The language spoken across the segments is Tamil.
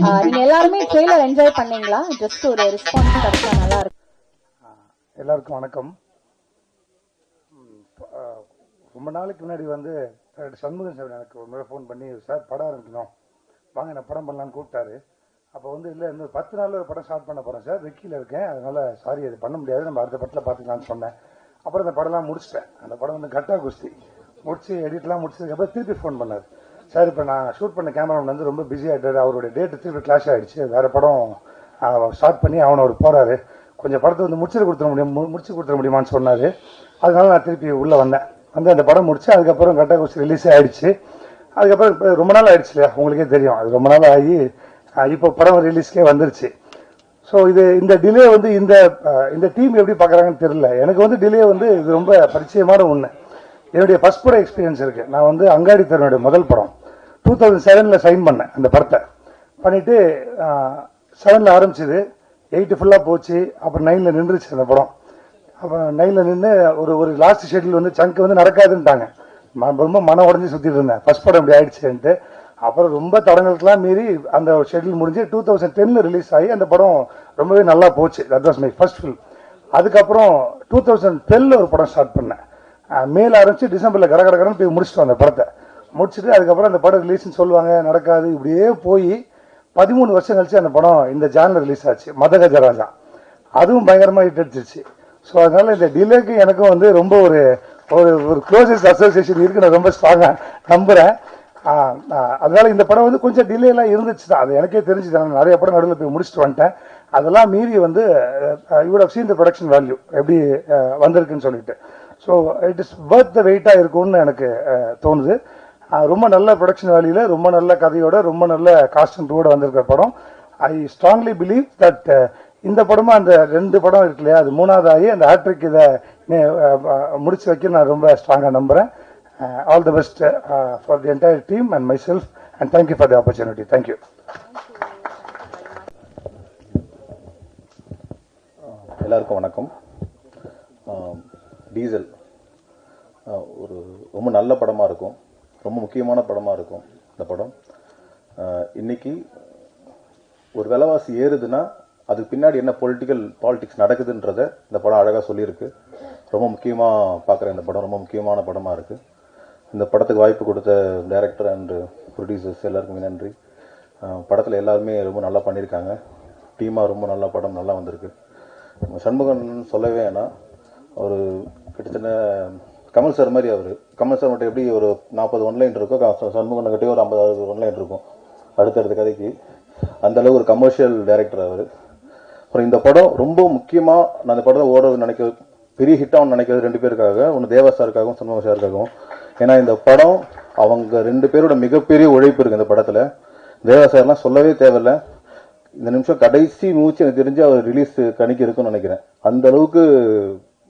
நீங்க எல்லாருமே ட்ரெய்லர் என்ஜாய் பண்ணீங்களா? ஜஸ்ட் ஒரு ரெஸ்பான்ஸ் கிடைச்சா நல்லா இருக்கும். எல்லாருக்கும் வணக்கம். ரொம்ப நாளைக்கு முன்னாடி வந்து சண்முகம் சார் எனக்கு ஒரு முறை ஃபோன் பண்ணி, சார் படம் ஆரம்பிக்கணும் வாங்க நான் படம் பண்ணலான்னு கூப்பிட்டாரு. அப்போ வந்து இல்லை இன்னும் 10 நாளில் ஒரு படம் ஸ்டார்ட் பண்ண போகிறேன் சார், வெக்கியில் இருக்கேன், அதனால சாரி அது பண்ண முடியாது, நம்ம அடுத்த படத்தில் பார்த்துக்கலான்னு சொன்னேன். அப்புறம் அந்த படம்லாம் முடிச்சிட்டேன். அந்த படம் வந்து கட்டா குஸ்தி முடிச்சு எடிட்லாம் முடிச்சதுக்கப்புறம் திருப்பி ஃபோன் பண்ணார். சார் இப்போ நான் ஷூட் பண்ண கேமராமேன் வந்து ரொம்ப பிஸி ஆகிட்டாரு, அவருடைய டேட்டு திருப்பி கிளாஷ் ஆகிடுச்சு, வேறு படம் ஸ்டார்ட் பண்ணி அவர் போகிறாரு, கொஞ்சம் படத்தை வந்து முடிச்சு கொடுத்துட முடியுமான்னு சொன்னார். அதனால நான் திருப்பி உள்ளே வந்தேன். வந்து அந்த படம் முடிச்சு அதுக்கப்புறம் கட்டா குஸ்தி ரிலீஸே ஆகிடுச்சு. அதுக்கப்புறம் ரொம்ப நாள் ஆகிடுச்சு இல்லையா, உங்களுக்கே தெரியும், அது ரொம்ப நாள் ஆகி இப்போ படம் ரிலீஸ்க்கே வந்துருச்சு. ஸோ இந்த டிலே வந்து இந்த டீம் எப்படி பார்க்குறாங்கன்னு தெரியல. எனக்கு வந்து டிலே வந்து இது ரொம்ப பரிச்சயமான ஒன்று. என்னுடைய ஃபர்ஸ்ட் படம் எக்ஸ்பீரியன்ஸ் இருக்குது. நான் வந்து அங்காடி தரனுடைய முதல் படம் 2007 சைன் பண்ணேன். அந்த படத்தை பண்ணிவிட்டு 7 ஆரம்பிச்சிது, 8 ஃபுல்லாக போச்சு, அப்புறம் 9 நின்றுச்சு அந்த படம். அப்புறம் 9 நின்று ஒரு லாஸ்ட் ஷெட்யூல் வந்து சங்க் வந்து நடக்காதுன்ட்டாங்க. ரொம்ப மன உடஞ்சி சுற்றிட்டு இருந்தேன், ஃபர்ஸ்ட் படம் இப்படி ஆயிடுச்சுன்ட்டு. அப்புறம் ரொம்ப தடங்களுக்கெல்லாம் மீறி அந்த ஷெட்யூல் முடிஞ்சு 2010 ரிலீஸ் ஆகி அந்த படம் ரொம்பவே நல்லா போச்சு. That was my first film. அதுக்கப்புறம் 2012 ஒரு படம் ஸ்டார்ட் பண்ணேன். மேல ஆரம்பிச்சு டிசம்பரில் கடகடன்னு போய் முடிச்சுட்டோம் அந்த படத்தை. முடிச்சுட்டு அதுக்கப்புறம் அந்த படம் ரிலீஸ்ன்னு சொல்லுவாங்க, நடக்காது, இப்படியே போய் 13 வருஷம் கழிச்சு அந்த படம் இந்த ஜான்ல ரிலீஸ் ஆச்சு, மதகஜராஜா. அதுவும் பயங்கரமாக ஹிட் அடிச்சிருச்சு. ஸோ அதனால இந்த டிலேக்கு எனக்கும் வந்து ரொம்ப ஒரு க்ளோசஸ்ட் அசோசியேஷன் இருக்கு, நான் ரொம்ப ஸ்ட்ராங்காக நம்புகிறேன். அதனால இந்த படம் வந்து கொஞ்சம் டிலேலாம் இருந்துச்சு தான், அது எனக்கே தெரிஞ்சு தான். நிறைய படம் நடுவில் போய் முடிச்சுட்டு வந்துட்டேன். அதெல்லாம் மீறி வந்து you would have seen the production value எப்படி வந்திருக்குன்னு சொல்லிட்டு. So it is worth the வெயிட்டாக இருக்கும்னு எனக்கு தோணுது. ரொம்ப நல்ல ப்ரொடக்ஷன் வேல்யூவில், ரொம்ப நல்ல கதையோட, ரொம்ப நல்ல காஸ்ட் அண்ட் க்ரூவோட வந்திருக்கிற படம். ஐ ஸ்ட்ராங்லி பிலீவ் தட் இந்த படமும் அந்த 2 படம் இருக்கு இல்லையா, அது 3வது ஆகி அந்த ஹேட்ரிக் இதை முடிச்சு வைக்க நான் ரொம்ப ஸ்ட்ராங்காக நம்புகிறேன். All the best for the entire team and my self, and thank you for the opportunity. Thank you. எல்லாருக்கும் வணக்கம். டீசல் ஒரு ரொம்ப நல்ல படமாக இருக்கும், ரொம்ப முக்கியமான படமாக இருக்கும் இந்த படம். இன்னைக்கு ஒரு விலைவாசி ஏறுதுன்னா அதுக்கு பின்னாடி என்ன பாலிடிக்ஸ் நடக்குதுன்றத இந்த படம் அழகாக சொல்லியிருக்கு. ரொம்ப முக்கியமாக பார்க்குற இந்த படம் ரொம்ப முக்கியமான படமாக இருக்குது. இந்த படத்துக்கு வாய்ப்பு கொடுத்த டைரக்டர் அண்டு ப்ரொடியூசர்ஸ் எல்லாருக்குமே நன்றி. படத்தில் எல்லாருமே ரொம்ப நல்லா பண்ணியிருக்காங்க. டீமாக ரொம்ப நல்லா படம் நல்லா வந்திருக்கு. சண்முகன் சொல்லவே வேணாம், ஒரு கிட்டத்தட்ட கமல் சார் மாதிரி. கமல் சார் மட்டும் எப்படி ஒரு 40 ஒன்லைன் இருக்கும், சண்முகன் கிட்டே ஒரு 50 ஒன்லைன் இருக்கும் அடுத்தடுத்த கதைக்கு. அந்தளவு ஒரு கமர்ஷியல் டைரக்டர் அவர். அப்புறம் இந்த படம் ரொம்ப முக்கியமாக நான் இந்த படத்தை ஓடுறது நினைக்கிறது, பெரிய ஹிட்டாக நினைக்கிறது 2 பேருக்காக. ஒன்று தேவா சாருக்காகவும் சண்முக சாருக்காகவும். ஏன்னா இந்த படம் அவங்க 2 பேரோட மிகப்பெரிய உழைப்பு இருக்குது இந்த படத்தில். தேவா சார்லாம் சொல்லவே தேவையில்லை. இந்த நிமிஷம் கடைசி மூச்சு எனக்கு தெரிஞ்சு அவர் ரிலீஸ் கணிக்கு இருக்குன்னு நினைக்கிறேன். அந்த அளவுக்கு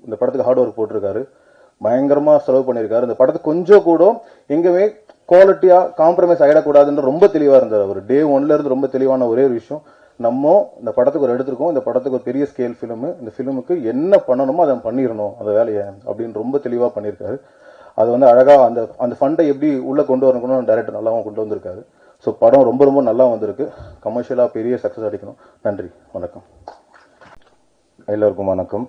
இந்த படத்துக்கு ஹார்ட் ஒர்க் போட்டிருக்காரு, பயங்கரமாக செலவு பண்ணியிருக்காரு. இந்த படத்துக்கு கொஞ்சம் கூட எங்கேயுமே குவாலிட்டியாக காம்ப்ரமைஸ் ஆகிடக்கூடாதுன்னு ரொம்ப தெளிவாக இருந்தார் அவர். டே 1ல இருந்து ரொம்ப தெளிவான ஒரே ஒரு விஷயம், நம்ம இந்த படத்துக்கு ஒரு எடுத்திருக்கோம், இந்த படத்துக்கு ஒரு பெரிய ஸ்கேல் ஃபிலிமு, இந்த ஃபிலிமுக்கு என்ன பண்ணணுமோ அதை பண்ணிடணும் அந்த வேலையை அப்படின்னு ரொம்ப தெளிவாக பண்ணியிருக்காரு. அது வந்து அழகாக அந்த ஃபண்டை எப்படி உள்ளே கொண்டு வரணும்னு டைரக்டர் நல்லாவும் கொண்டு வந்திருக்காரு. ஸோ படம் ரொம்ப ரொம்ப நல்லா வந்திருக்கு. கமர்ஷியலாக பெரிய சக்ஸஸ் அடிக்கணும். நன்றி, வணக்கம். எல்லோருக்கும் வணக்கம்.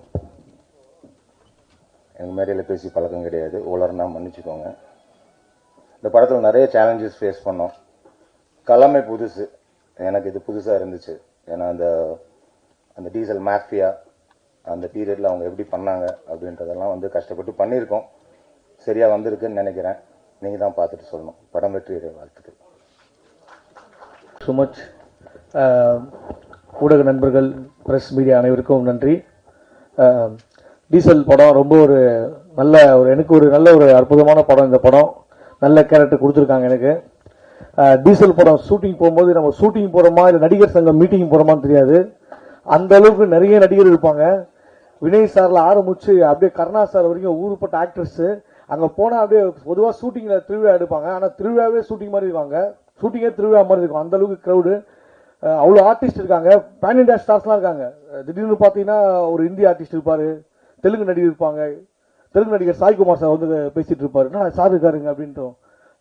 எனக்கு மேடையில் பேசி பழக்கம் கிடையாது, ஓலர்னா மன்னிச்சுக்கோங்க. இந்த படத்தில் நிறைய சேலஞ்சஸ் ஃபேஸ் பண்ணோம். கலாமே புதுசு, எனக்கு இது புதுசாக இருந்துச்சு. ஏன்னா அந்த டீசல் மாஃபியா அந்த பீரியடில் அவங்க எப்படி பண்ணாங்க அப்படின்றதெல்லாம் வந்து கஷ்டப்பட்டு பண்ணியிருக்கோம். சரியாக வந்திருக்குன்னு நினைக்கிறேன். நீங்கள் தான் பார்த்துட்டு சொல்லணும். படம் வெற்றி வாழ்த்துக்கள். So much. ஊடக நண்பர்கள், ப்ரெஸ் மீடியா அனைவருக்கும் நன்றி. டீசல் படம் ரொம்ப எனக்கு ஒரு நல்ல ஒரு அற்புதமான படம். இந்த படம் நல்ல கேரக்டர் கொடுத்துருக்காங்க எனக்கு. டீசல் படம் ஷூட்டிங் போகும்போது நம்ம ஷூட்டிங் போகிறோமா இல்லை நடிகர் சங்கம் மீட்டிங் போகிறோமான்னு தெரியாது. அந்த அளவுக்கு நிறைய நடிகர் இருப்பாங்க. வினய் சாரில் ஆரம்பிச்சு அப்படியே கருணா சார் வரைக்கும் ஊருப்பட்ட ஆக்டர்ஸு அங்கே போனால் அப்படியே பொதுவாக ஷூட்டிங்கில் திருவிழா எடுப்பாங்க, ஆனால் திருவிழாவே ஷூட்டிங் மாதிரி இருக்காங்க, ஷூட்டிங்கே திருவிழா மாதிரி இருக்கும். அந்த அளவுக்கு க்ரௌடு, அவ்வளோ ஆர்டிஸ்ட் இருக்காங்க, பேன் இண்டியா ஸ்டார்ஸ்லாம் இருக்காங்க. திடீர்னு பார்த்தீங்கன்னா ஒரு இந்திய ஆர்டிஸ்ட் இருப்பார், தெலுங்கு நடிகர் இருப்பாங்க. தெலுங்கு நடிகர் சாய்குமார் சார் வந்து பேசிட்டு இருப்பாரு, சார் இருக்காருங்க அப்படின்ட்டு.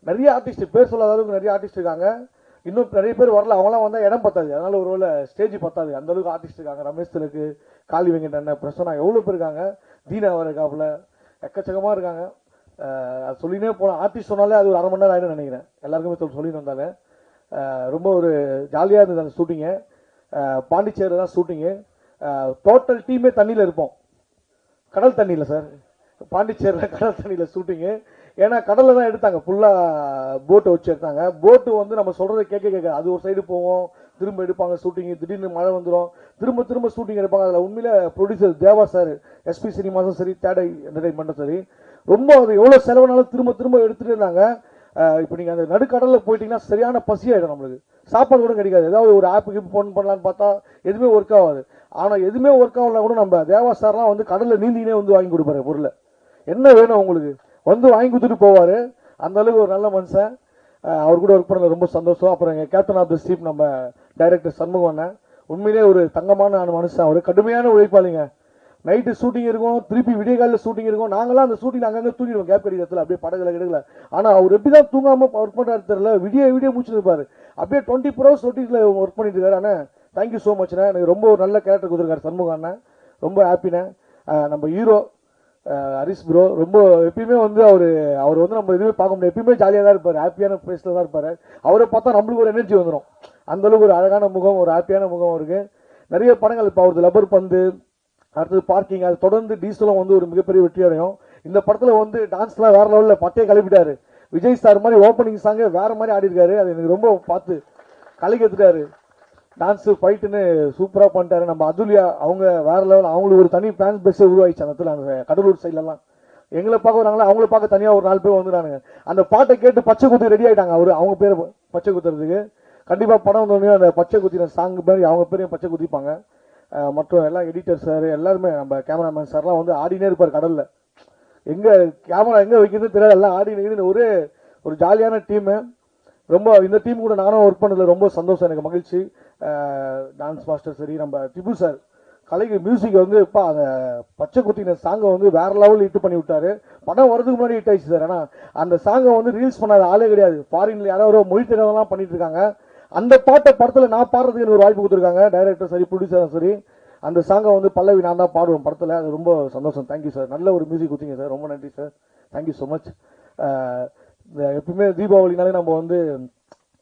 நிறைய ஆர்டிஸ்ட், பேர் சொல்லாத அளவுக்கு நிறைய ஆர்டிஸ்ட் இருக்காங்க. இன்னும் நிறைய பேர் வரல, அவங்களாம் வந்தால் இடம் பத்தாது, அதனால ஒருவேளை ஸ்டேஜ் பத்தாது. அந்த அளவுக்கு ஆர்டிஸ்ட் இருக்காங்க. ரமேஷ் திலக்கு, காளி வெங்கட், பிரசன்னா, எவ்வளோ பேர் இருக்காங்க. தீனா வர இருக்காப்புல, எக்கச்சக்கமாக இருக்காங்க. அது சொல்லினே போகலாம். ஆர்டிஸ்ட் சொன்னாலே அது ஒரு அரை மணி நேரம் ஆயிடும்னு நினைக்கிறேன். எல்லாருக்குமே சொல்லிட்டு வந்தாங்க. ரொம்ப ஒரு ஜாலியாக இருந்தது அந்த ஷூட்டிங்கு. பாண்டிச்சேரி தான் ஷூட்டிங்கு. டோட்டல் டீமே தண்ணியில் இருப்போம். கடல் தண்ணியில் சார், பாண்டிச்சேரியில் கடல் தண்ணியில் ஷூட்டிங்கு. ஏன்னா கடலில் தான் எடுத்தாங்க, ஃபுல்லாக போட்டை வச்சு எடுத்தாங்க. போட்டு வந்து நம்ம சொல்கிறத கேட்க அது ஒரு சைடு போவோம், திரும்ப எடுப்பாங்க ஷூட்டிங்கு. திடீர்னு மழை வந்துடும், திரும்ப ஷூட்டிங் எடுப்பாங்க. அதில் உண்மையில ப்ரொடியூசர் தேவா சார், எஸ்பி சினிமாஸும் சரி, தேடை என்டர்டைன்மெண்ட்டும் சரி, ரொம்ப அது எவ்வளோ செலவுனாலும் திரும்ப எடுத்துகிட்டு இருந்தாங்க. இப்போ நீங்கள் அந்த நடுக்கடலில் போயிட்டீங்கன்னா சரியான பசியாயிடும் நம்மளுக்கு, சாப்பாடு கூட கிடைக்காது. ஏதாவது ஒரு ஆப்புக்கு ஃபோன் பண்ணலான்னு பார்த்தா எதுவுமே ஒர்க் ஆகாது. ஆனால் எதுவுமே ஒர்க் ஆகலாம் கூட நம்ம தேவா சார்லாம் வந்து கடலில் நீந்தினே வந்து வாங்கி கொடுப்பாரு. பொருள் என்ன வேணும் உங்களுக்கு வந்து வாங்கி கொடுத்துட்டு போவார். அந்த அளவுக்கு ஒரு நல்ல மனுஷன். அவர் கூட ஒர்க் பண்ணல ரொம்ப சந்தோஷம். அப்புறம் எங்கள் கேப்டன் ஆஃப் த ஷிப் நம்ம டைரக்டர் சண்முகம் அண்ணன், உண்மையிலே ஒரு தங்கமான மனுஷன். அவர் கடுமையான உழைப்பாளிங்க. நைட்டு ஷூட்டிங் இருக்கும், திருப்பி விடிய காலையில் ஷூட்டிங் இருக்கும். நாங்களாம் அந்த ஷூட்டிங் அங்கங்கே தூங்கிடுவோம் கேப் கிடைக்கிறதுல, அப்படியே படகுல கிடைக்கல. ஆனால் அவர் எப்படி தான் தூங்காமல் ஒர்க் பண்ணுறாரு தெரியல, விடிய முடிச்சுட்டு இருப்பாரு. அப்படியே 24 hours ஷூட்டிங்கில் ஒர்க் பண்ணிட்டு இருக்காரு. அண்ணா தேங்க்யூ ஸோ மச்ண்ணே. எனக்கு ரொம்ப ஒரு நல்ல கேரக்டர் கொடுத்துருக்காரு சண்முகம் அண்ணன், ரொம்ப ஹாப்பிண்ணே. நம்ம ஹீரோ ஹரிஷ் ப்ரோ ரொம்ப எப்பயுமே வந்து அவர் வந்து நம்ம எதுவுமே பார்க்க முடியாது, எப்பயுமே ஜாலியாக தான் இருப்பார், ஹாப்பியான ஃபேஸில் தான் இருப்பார். அவரை பார்த்தா நம்மளுக்கு ஒரு எனர்ஜி வந்துடும். அந்தளவுக்கு ஒரு அழகான முகம், ஒரு ஹாப்பியான முகம் அவருக்கு. நிறைய படங்கள் இப்போ அவரது லப்பர் பந்து, அடுத்தது பார்க்கிங், அது தொடர்ந்து டீசலும் வந்து ஒரு மிகப்பெரிய வெற்றி அடையும். இந்த படத்தில் வந்து டான்ஸ்லாம் வேற லெவலில் பட்டையை கிளப்பிட்டாரு. விஜய் சார் மாதிரி ஓப்பனிங் சாங்கே வேற மாதிரி ஆடி இருக்காரு. அது எனக்கு ரொம்ப பார்த்து கலைக்கெடுத்துட்டாரு. டான்ஸு ஃபைட்டுன்னு சூப்பராக பண்ணிட்டாரு. நம்ம அதுலியா அவங்க வேற லெவல், அவங்களுக்கு ஒரு தனி ஃபேன்ஸ் பேஸே உருவாயிடுச்சு அந்த இடத்துல. அந்த கடலூர் சைட்லலாம் எங்களை பார்க்க வராங்களா, அவங்கள பார்க்க தனியாக ஒரு 4 பேர் வந்துட்டானுங்க. அந்த பாட்டை கேட்டு பச்சை குத்தி ரெடி ஆகிட்டாங்க. அவங்க பேர் பச்சை குத்துறதுக்கு. கண்டிப்பாக படம் வந்தோடனே அந்த பச்சை குத்தின சாங் மாதிரி அவங்க பேரையும் பச்சை குத்திப்பாங்க. மற்றும் எல்லாம் எடிட்டர் சார் எல்லாருமே, நம்ம கேமராமேன் சார்லாம் வந்து ஆடினே இருப்பார் கடலில். எங்கே கேமரா எங்கே வைக்கிறது தெரியாது, எல்லாம் ஆடினு ஒரே ஒரு ஜாலியான டீமு. ரொம்ப இந்த டீம் கூட நானும் ஒர்க் பண்ணதில் ரொம்ப சந்தோஷம், எனக்கு மகிழ்ச்சி. டான்ஸ் மாஸ்டர் சரி, நம்ம திபு சார் கலைக்கு மியூசிக் வந்து இப்போ அந்த பச்சை குத்தின சாங்கை வந்து வேற லெவலில் ஹிட் பண்ணி விட்டாரு. படம் வரதுக்கு முன்னாடி ஹிட் ஆயிடுச்சு சார். ஆனால் அந்த சாங்கை வந்து ரீல்ஸ் பண்ணாத ஆளே கிடையாது. ஃபாரின்ல யாரோ மொழி தெரியாதெல்லாம் பண்ணிட்டு இருக்காங்க. அந்த பாட்டை படத்தில் நான் பாடுறதுக்கு எனக்கு ஒரு வாய்ப்பு கொடுத்துருக்காங்க, டைரக்டர் சரி, ப்ரொடியூசரும் சரி. அந்த சாங்கை வந்து பல்லவி நான் தான் பாடுவேன் படத்தில். அது ரொம்ப சந்தோஷம். தேங்க்யூ சார், நல்ல ஒரு மியூசிக் கொடுத்தீங்க சார், ரொம்ப நன்றி சார், தேங்க்யூ ஸோ மச். எப்பவுமே தீபாவளினாலே நம்ம வந்து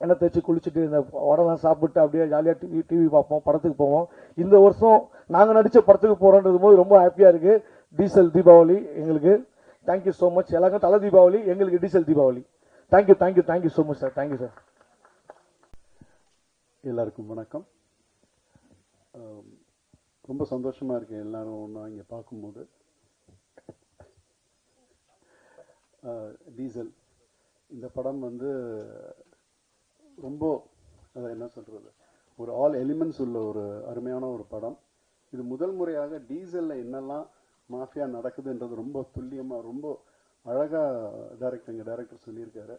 எண்ணெய் தேய்ச்சி குளிச்சுட்டு இந்த உடலாம் சாப்பிட்டு அப்படியே ஜாலியாக டிவி பார்ப்போம், படத்துக்கு போவோம். இந்த வருஷம் நாங்கள் நடித்த படத்துக்கு போகிறோன்றது போது ரொம்ப ஹாப்பியாக இருக்குது. டீசல் தீபாவளி எங்களுக்கு. Thank you so much. எல்லாருக்கும் தலை தீபாவளி, எங்களுக்கு diesel Deepavali. Thank you so much sir, thank you sir. எல்லாருக்கும் வணக்கம். ரொம்ப சந்தோஷமாக இருக்கேன் எல்லாரும் ஒன்றா இங்கே பார்க்கும்போது. டீசல் இந்த படம் வந்து ரொம்ப என்ன சொல்கிறது, ஒரு ஆல் எலிமெண்ட்ஸ் உள்ள ஒரு அருமையான ஒரு படம். இது முதல் முறையாக டீசலில் என்னெல்லாம் மாஃபியா நடக்குதுன்றது ரொம்ப துல்லியமாக, ரொம்ப அழகாக எங்கள் டைரக்டர் சொல்லியிருக்காரு.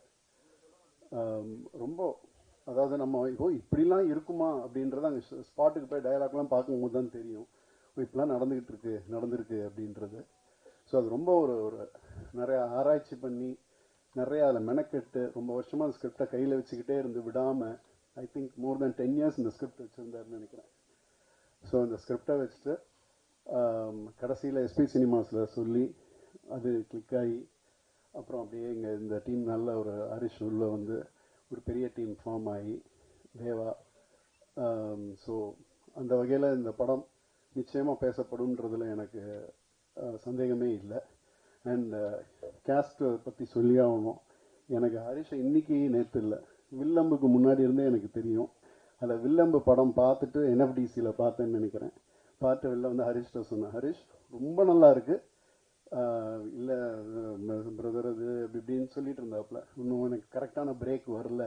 ரொம்ப அதாவது நம்ம இப்படிலாம் இருக்குமா அப்படின்றது அங்கே ஸ்பாட்டுக்கு போய் டயலாக்லாம் பார்க்கும்போது தான் தெரியும், இப்படிலாம் நடந்திருக்கு அப்படின்றது. ஸோ அது ரொம்ப ஒரு நிறையா ஆராய்ச்சி பண்ணி நிறையா அதில் மெனக்கெட்டு ரொம்ப வருஷமாக அந்த ஸ்கிரிப்டை கையில் வச்சுக்கிட்டே இருந்து விடாமல், I think more then 10 years இந்த ஸ்கிரிப்ட் வச்சுருந்தாருன்னு நினைக்கிறேன். ஸோ இந்த ஸ்கிரிப்டை வச்சுட்டு கடைசியில் எஸ்பி சினிமாஸில் சொல்லி அது கிளிக் ஆகி அப்புறம் அப்படியே இங்கே இந்த டீம் நல்ல ஒரு ஹரிஷ் உள்ள வந்து ஒரு பெரிய டீம் ஃபார்ம் ஆகி தேவா. ஸோ அந்த வகையில் இந்த படம் நிச்சயமாக பேசப்படும்ன்றதில் எனக்கு சந்தேகமே இல்லை. அண்ட் கேஸ்ட்டை பற்றி சொல்லி ஆகணும். எனக்கு ஹரிஷை இன்னைக்கு நேற்று இல்லை, வில்லம்புக்கு முன்னாடி இருந்தே எனக்கு தெரியும். அதில் வில்லம்பு படம் பார்த்துட்டு என்எஃப்டிசியில் பார்த்தேன்னு நினைக்கிறேன். பார்த்து வெளில வந்து ஹரிஷ்ட சொன்னேன், ஹரிஷ் ரொம்ப நல்லா இருக்குது, இல்லை பிரதர் அது இப்படின்னு சொல்லிட்டு இருந்தாப்புல, இன்னும் எனக்கு கரெக்டான பிரேக் வரல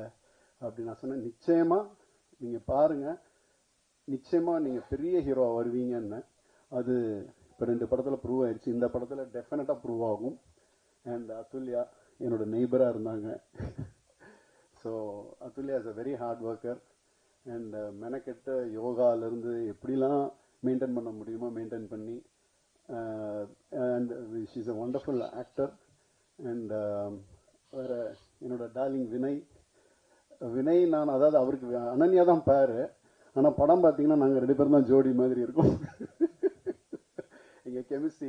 அப்படின்னு நான் சொன்னேன். நிச்சயமாக நீங்கள் பாருங்கள், நிச்சயமாக நீங்கள் பெரிய ஹீரோவாக வருவீங்கன்னு. அது இப்போ 2 படத்தில் ப்ரூவ் ஆயிடுச்சு, இந்த படத்தில் டெஃபினட்டாக ப்ரூவ் ஆகும். அண்ட் அதுல்யா என்னோட நெய்பராக இருந்தாங்க. So Athulya is a very hard worker. And மெனக்கெட்ட யோகாலேருந்து எப்படிலாம் மெயின்டைன் பண்ண முடியுமோ மெயின்டைன் பண்ணி, and she is a wonderful actor. And வேறு என்னோட டார்லிங் வினய், வினய் நான், அதாவது அவருக்கு அனன்யா தான் பேரு, ஆனால் படம் பார்த்தீங்கன்னா நாங்கள் 2 பேரும் தான் ஜோடி மாதிரி இருக்கோம். எங்கள் கெமிஸ்ட்ரி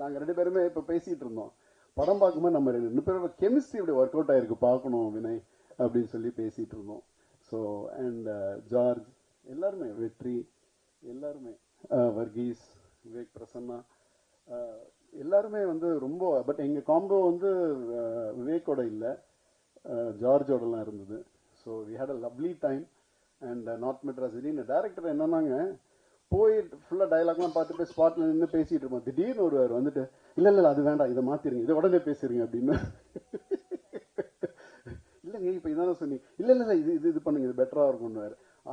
நாங்கள் 2 பேருமே இப்போ பேசிகிட்டு இருந்தோம். படம் பார்க்கும்போது நம்ம 2 பேரோட கெமிஸ்ட்ரி இப்படி ஒர்க் அவுட் ஆகிருக்கு, பார்க்கணும் வினய் அப்படின்னு சொல்லி பேசிகிட்டு இருந்தோம். ஸோ அண்ட் ஜார்ஜ் எல்லாருமே, வெற்றி எல்லாருமே, வர்கீஸ், விவேக் பிரசன்னா, எல்லாருமே வந்து ரொம்ப, பட் எங்கள் காம்போ வந்து விவேக்கோட இல்லை, ஜார்ஜோடலாம் இருந்தது. So we had a lovely time. And north Madras திடீர்னு டேரக்டர் என்னன்னாங்க, போய் ஃபுல்லாக டைலாக்லாம் பார்த்து போய் ஸ்பாட்டில் நின்று பேசிகிட்டு இருப்போம். திடீர்னு ஒருவர் வந்துட்டு, இல்லை அது வேண்டாம், இதை மாற்றிடுங்க, இதை உடனே பேசிடுங்க அப்படின்னு. இல்லைங்க இப்போ இதான சொன்னீங்க, இல்லை இது பண்ணுங்க, இது பெட்டராக இருக்கும்னு.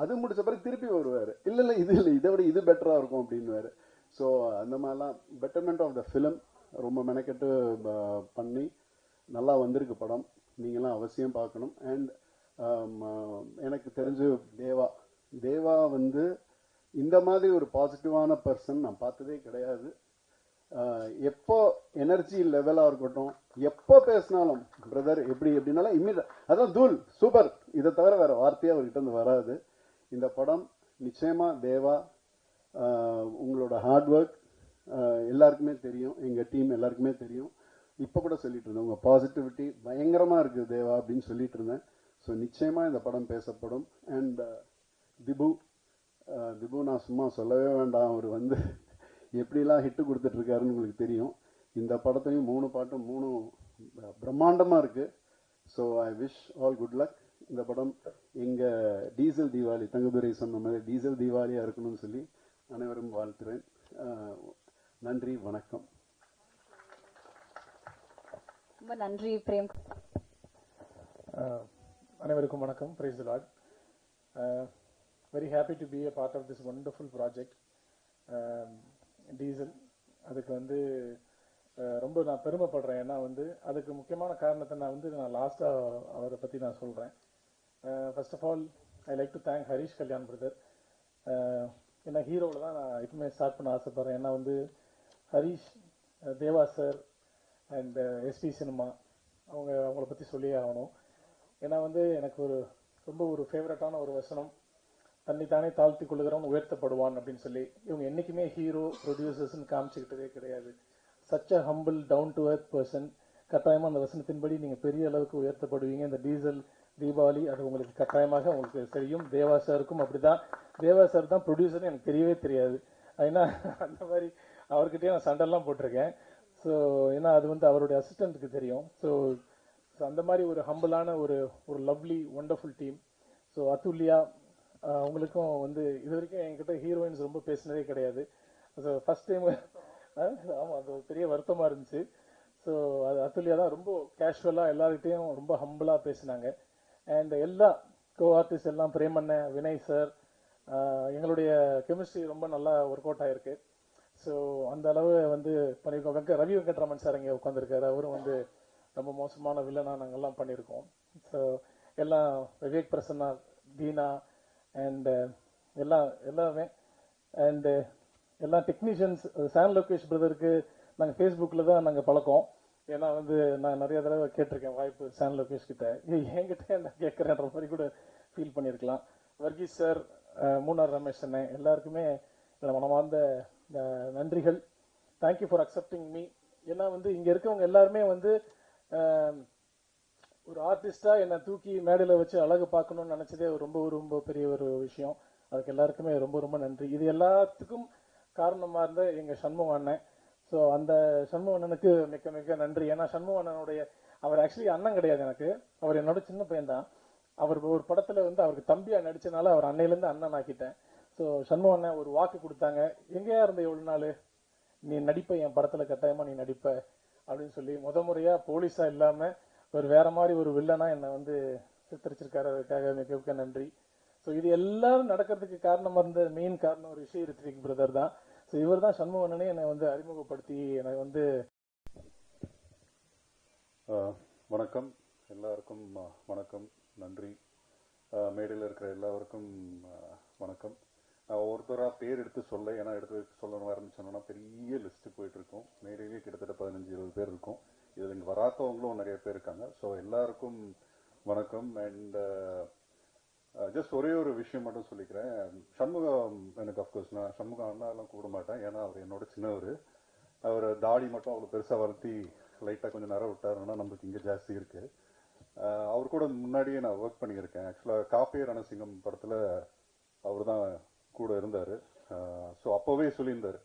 அது முடிச்ச பிறகு திருப்பி வருவார், இல்லை இதை விட இது பெட்டராக இருக்கும் அப்படின்னு. ஸோ அந்த மாதிரிலாம் பெட்டர்மெண்ட் ஆஃப் த ஃபிலிம் ரொம்ப மெனக்கெட்டு பண்ணி நல்லா வந்திருக்கு படம். நீங்களாம் அவசியம் பார்க்கணும். அண்ட் எனக்கு தெரிஞ்சு தேவா வந்து இந்த மாதிரி ஒரு பாசிட்டிவான பர்சன் நான் பார்த்ததே கிடையாது. எப்போ எனர்ஜி லெவலாக இருக்கட்டும், எப்போ பேசினாலும் பிரதர் எப்படினாலும் இம்மீடியட் அதான் தூள் சூப்பர், இதை தவிர வேற வார்த்தையாக அவர்கிட்ட இருந்து வராது. இந்த படம் நிச்சயமாக தேவா, உங்களோட ஹார்ட் ஒர்க் எல்லாருக்குமே தெரியும், எங்கள் டீம் எல்லாருக்குமே தெரியும். இப்போ கூட சொல்லிட்டு இருந்தேன், உங்கள் பாசிட்டிவிட்டி பயங்கரமாக இருக்குது தேவா அப்படின்னு சொல்லிட்டு இருந்தேன். ஸோ நிச்சயமாக இந்த படம் பேசப்படும். அண்ட் திபு நான் சும்மா சொல்லவே வேண்டாம், அவர் வந்து எப்படிலாம் ஹிட்டு கொடுத்துட்ருக்காருன்னு உங்களுக்கு தெரியும். இந்த படத்தையும் 3 பாட்டும் 3 பிரம்மாண்டமாக இருக்குது. So I wish all good luck. இந்த படம் எங்கள் டீசல் தீபாவளி, தங்கதுரை சொன்ன மாதிரி டீசல் தீபாவளியாக இருக்கணும்னு சொல்லி அனைவரும் வாழ்த்துறேன். நன்றி, வணக்கம். ரொம்ப நன்றி பிரேம். அனைவருக்கும் வணக்கம். Praise the lord. Very happy to be a part of this wonderful project. Diesel அதுக்கு வந்து ரொம்ப நான் பெருமைப்படுறேன். ஏன்னா வந்து அதுக்கு முக்கியமான காரணத்தை நான் லாஸ்ட்டாக அவரை பற்றி நான் சொல்கிறேன். First of all I like to thank Harish Kalyan brother. ஏன்னா ஹீரோவில் தான் நான் எப்பவுமே ஸ்டார்ட் பண்ண ஆசைப்பட்றேன். ஏன்னா வந்து ஹரிஷ், தேவா சார் அண்ட் எஸ்பி சினிமா அவங்கள பற்றி சொல்லியே ஆகணும். ஏன்னா வந்து எனக்கு ரொம்ப ஒரு ஃபேவரட்டான ஒரு வசனம், தன்னைத்தானே தாழ்த்தி கொள்ளுகிறவன் உயர்த்தப்படுவான் அப்படின்னு சொல்லி. இவங்க என்றைக்குமே ஹீரோ ப்ரொடியூசர்ஸ்ன்னு காமிச்சிக்கிட்டதே கிடையாது. Such a humble down to earth person. கட்டாயமாக அந்த வசனத்தின்படி நீங்கள் பெரிய அளவுக்கு உயர்த்தப்படுவீங்க. இந்த டீசல் தீபாவளி அது உங்களுக்கு கட்டாயமாக உங்களுக்கு தெரியும். தேவா சாருக்கும் அப்படிதான். தேவா சார் தான் ப்ரொடியூசர்னு எனக்கு தெரியவே தெரியாது. ஏன்னா அந்த மாதிரி அவர்கிட்டயே நான் சண்டெல்லாம் போட்டிருக்கேன். ஸோ ஏன்னா அது வந்து அவருடைய அசிஸ்டண்ட்டுக்கு தெரியும். ஸோ அந்த மாதிரி ஒரு ஹம்பிளான ஒரு lovely wonderful team. So Athulya, உங்களுக்கும் வந்து இது வரைக்கும் என்கிட்ட ஹீரோயின்ஸ் ரொம்ப பேசினதே கிடையாது. ஸோ ஃபர்ஸ்ட் டைம் ஆமாம், அது பெரிய வருத்தமாக இருந்துச்சு. ஸோ அது அதுல்யா தான் ரொம்ப கேஷுவலாக எல்லார்கிட்டையும் ரொம்ப ஹம்பிளாக பேசினாங்க. அண்ட் எல்லா கோ ஆர்டிஸ்ட் எல்லாம், பிரேமண்ணன், வினய் சார், எங்களுடைய கெமிஸ்ட்ரி ரொம்ப நல்லா ஒர்க் அவுட் ஆகிருக்கு. ஸோ அந்த அளவு வந்து பண்ணியிருக்கோம். ரவி வெங்கட்ராமன் சார் இங்கே உட்காந்துருக்காரு. அவரும் வந்து ரொம்ப மோசமான வில்லனாக நாங்கள்லாம் பண்ணியிருக்கோம். ஸோ எல்லாம் விவேக் பிரசன்னா, தீனா அண்ட் எல்லாமே அண்டு எல்லா டெக்னீஷியன்ஸ். சான் லோகேஷ் பிரதருக்கு நாங்கள் ஃபேஸ்புக்கில் தான் நாங்கள் பழக்கம். ஏன்னா வந்து நான் நிறைய தடவை கேட்டிருக்கேன் வாய்ப்பு சான் லோகேஷ் கிட்ட, என்கிட்ட நான் கேட்குறேன்ற மாதிரி கூட ஃபீல் பண்ணியிருக்கலாம். வர்கீஸ் சார், மூனார் ரமேஷ் அண்ணன், எல்லாருக்குமே மனமார்ந்த நன்றிகள். Thank you for accepting me. ஏன்னா வந்து இங்கே இருக்கவங்க எல்லாருமே வந்து ஒரு ஆர்டிஸ்டா என்னை தூக்கி மேடையில் வச்சு அழகு பார்க்கணும்னு நினைச்சதே ரொம்ப பெரிய ஒரு விஷயம். அதுக்கு எல்லாருக்குமே ரொம்ப நன்றி. இது எல்லாத்துக்கும் காரணமாக இருந்த எங்கள் சண்முக அண்ணன். ஸோ அந்த சண்முக அண்ணனுக்கு மிக்க நன்றி. ஏன்னா சண்முக அண்ணனுடைய, அவர் ஆக்சுவலி அண்ணன் கிடையாது எனக்கு, அவர் என்னோட சின்ன பையன் தான். அவர் ஒரு படத்தில் வந்து அவருக்கு தம்பியாக நடிச்சனால அவர் அன்னையிலேருந்து அண்ணன் ஆக்கிட்டேன். ஸோ சண்முக அண்ணன் ஒரு வாக்கு கொடுத்தாங்க, எங்கேயா இருந்த எவ்வளோ நாள், நீ நடிப்ப, என் படத்தில் கட்டாயமாக நீ நடிப்ப அப்படின்னு சொல்லி முறையாக போலீஸாக இல்லாமல் ஒரு வேற மாதிரி ஒரு வில்லனா என்னை வந்து சித்தரிச்சிருக்காரு. அதுக்காக மிக நன்றி. ஸோ இது எல்லாரும் நடக்கிறதுக்கு காரணமாக இருந்த மெயின் காரணம் ஒரு விஷயம் ரித்விக் பிரதர் தான். ஸோ இவர் தான் சண்முகனே என்னை வந்து அறிமுகப்படுத்தி எனக்கு வந்து. வணக்கம் எல்லாருக்கும், வணக்கம், நன்றி. மேடையில் இருக்கிற எல்லாருக்கும் வணக்கம். நான் ஒருத்தராக பேர் எடுத்து சொல்ல, ஏன்னா எடுத்து சொல்லணும் ஆரம்பிச்சோன்னா பெரிய லிஸ்ட்டு போயிட்டுருக்கோம். மேடையிலேயே கிட்டத்தட்ட 15-20 பேர் இருக்கும். இதில் இங்கே வராதவங்களும் நிறைய பேர் இருக்காங்க. ஸோ எல்லாருக்கும் வணக்கம். அண்ட் ஜஸ்ட் ஒரே ஒரு விஷயம் மட்டும் சொல்லிக்கிறேன். சண்முகம் எனக்கு அஃப்கோர்ஸ் நான் சண்முகம் அண்ணாலாம் கூப்பிட மாட்டேன், ஏன்னா அவர் என்னோட சின்னவர். அவர் தாடி மட்டும் அவ்வளோ பெருசாக வளர்த்தி லைட்டாக கொஞ்சம் நேரம் விட்டாருன்னா நம்மளுக்கு இங்கே ஜாஸ்தி இருக்கு. அவர் கூட முன்னாடியே நான் ஒர்க் பண்ணியிருக்கேன். ஆக்சுவலாக காப்பே ரணசிங்கம் படத்தில் அவர் தான் கூட இருந்தார். ஸோ அப்போவே சொல்லியிருந்தார்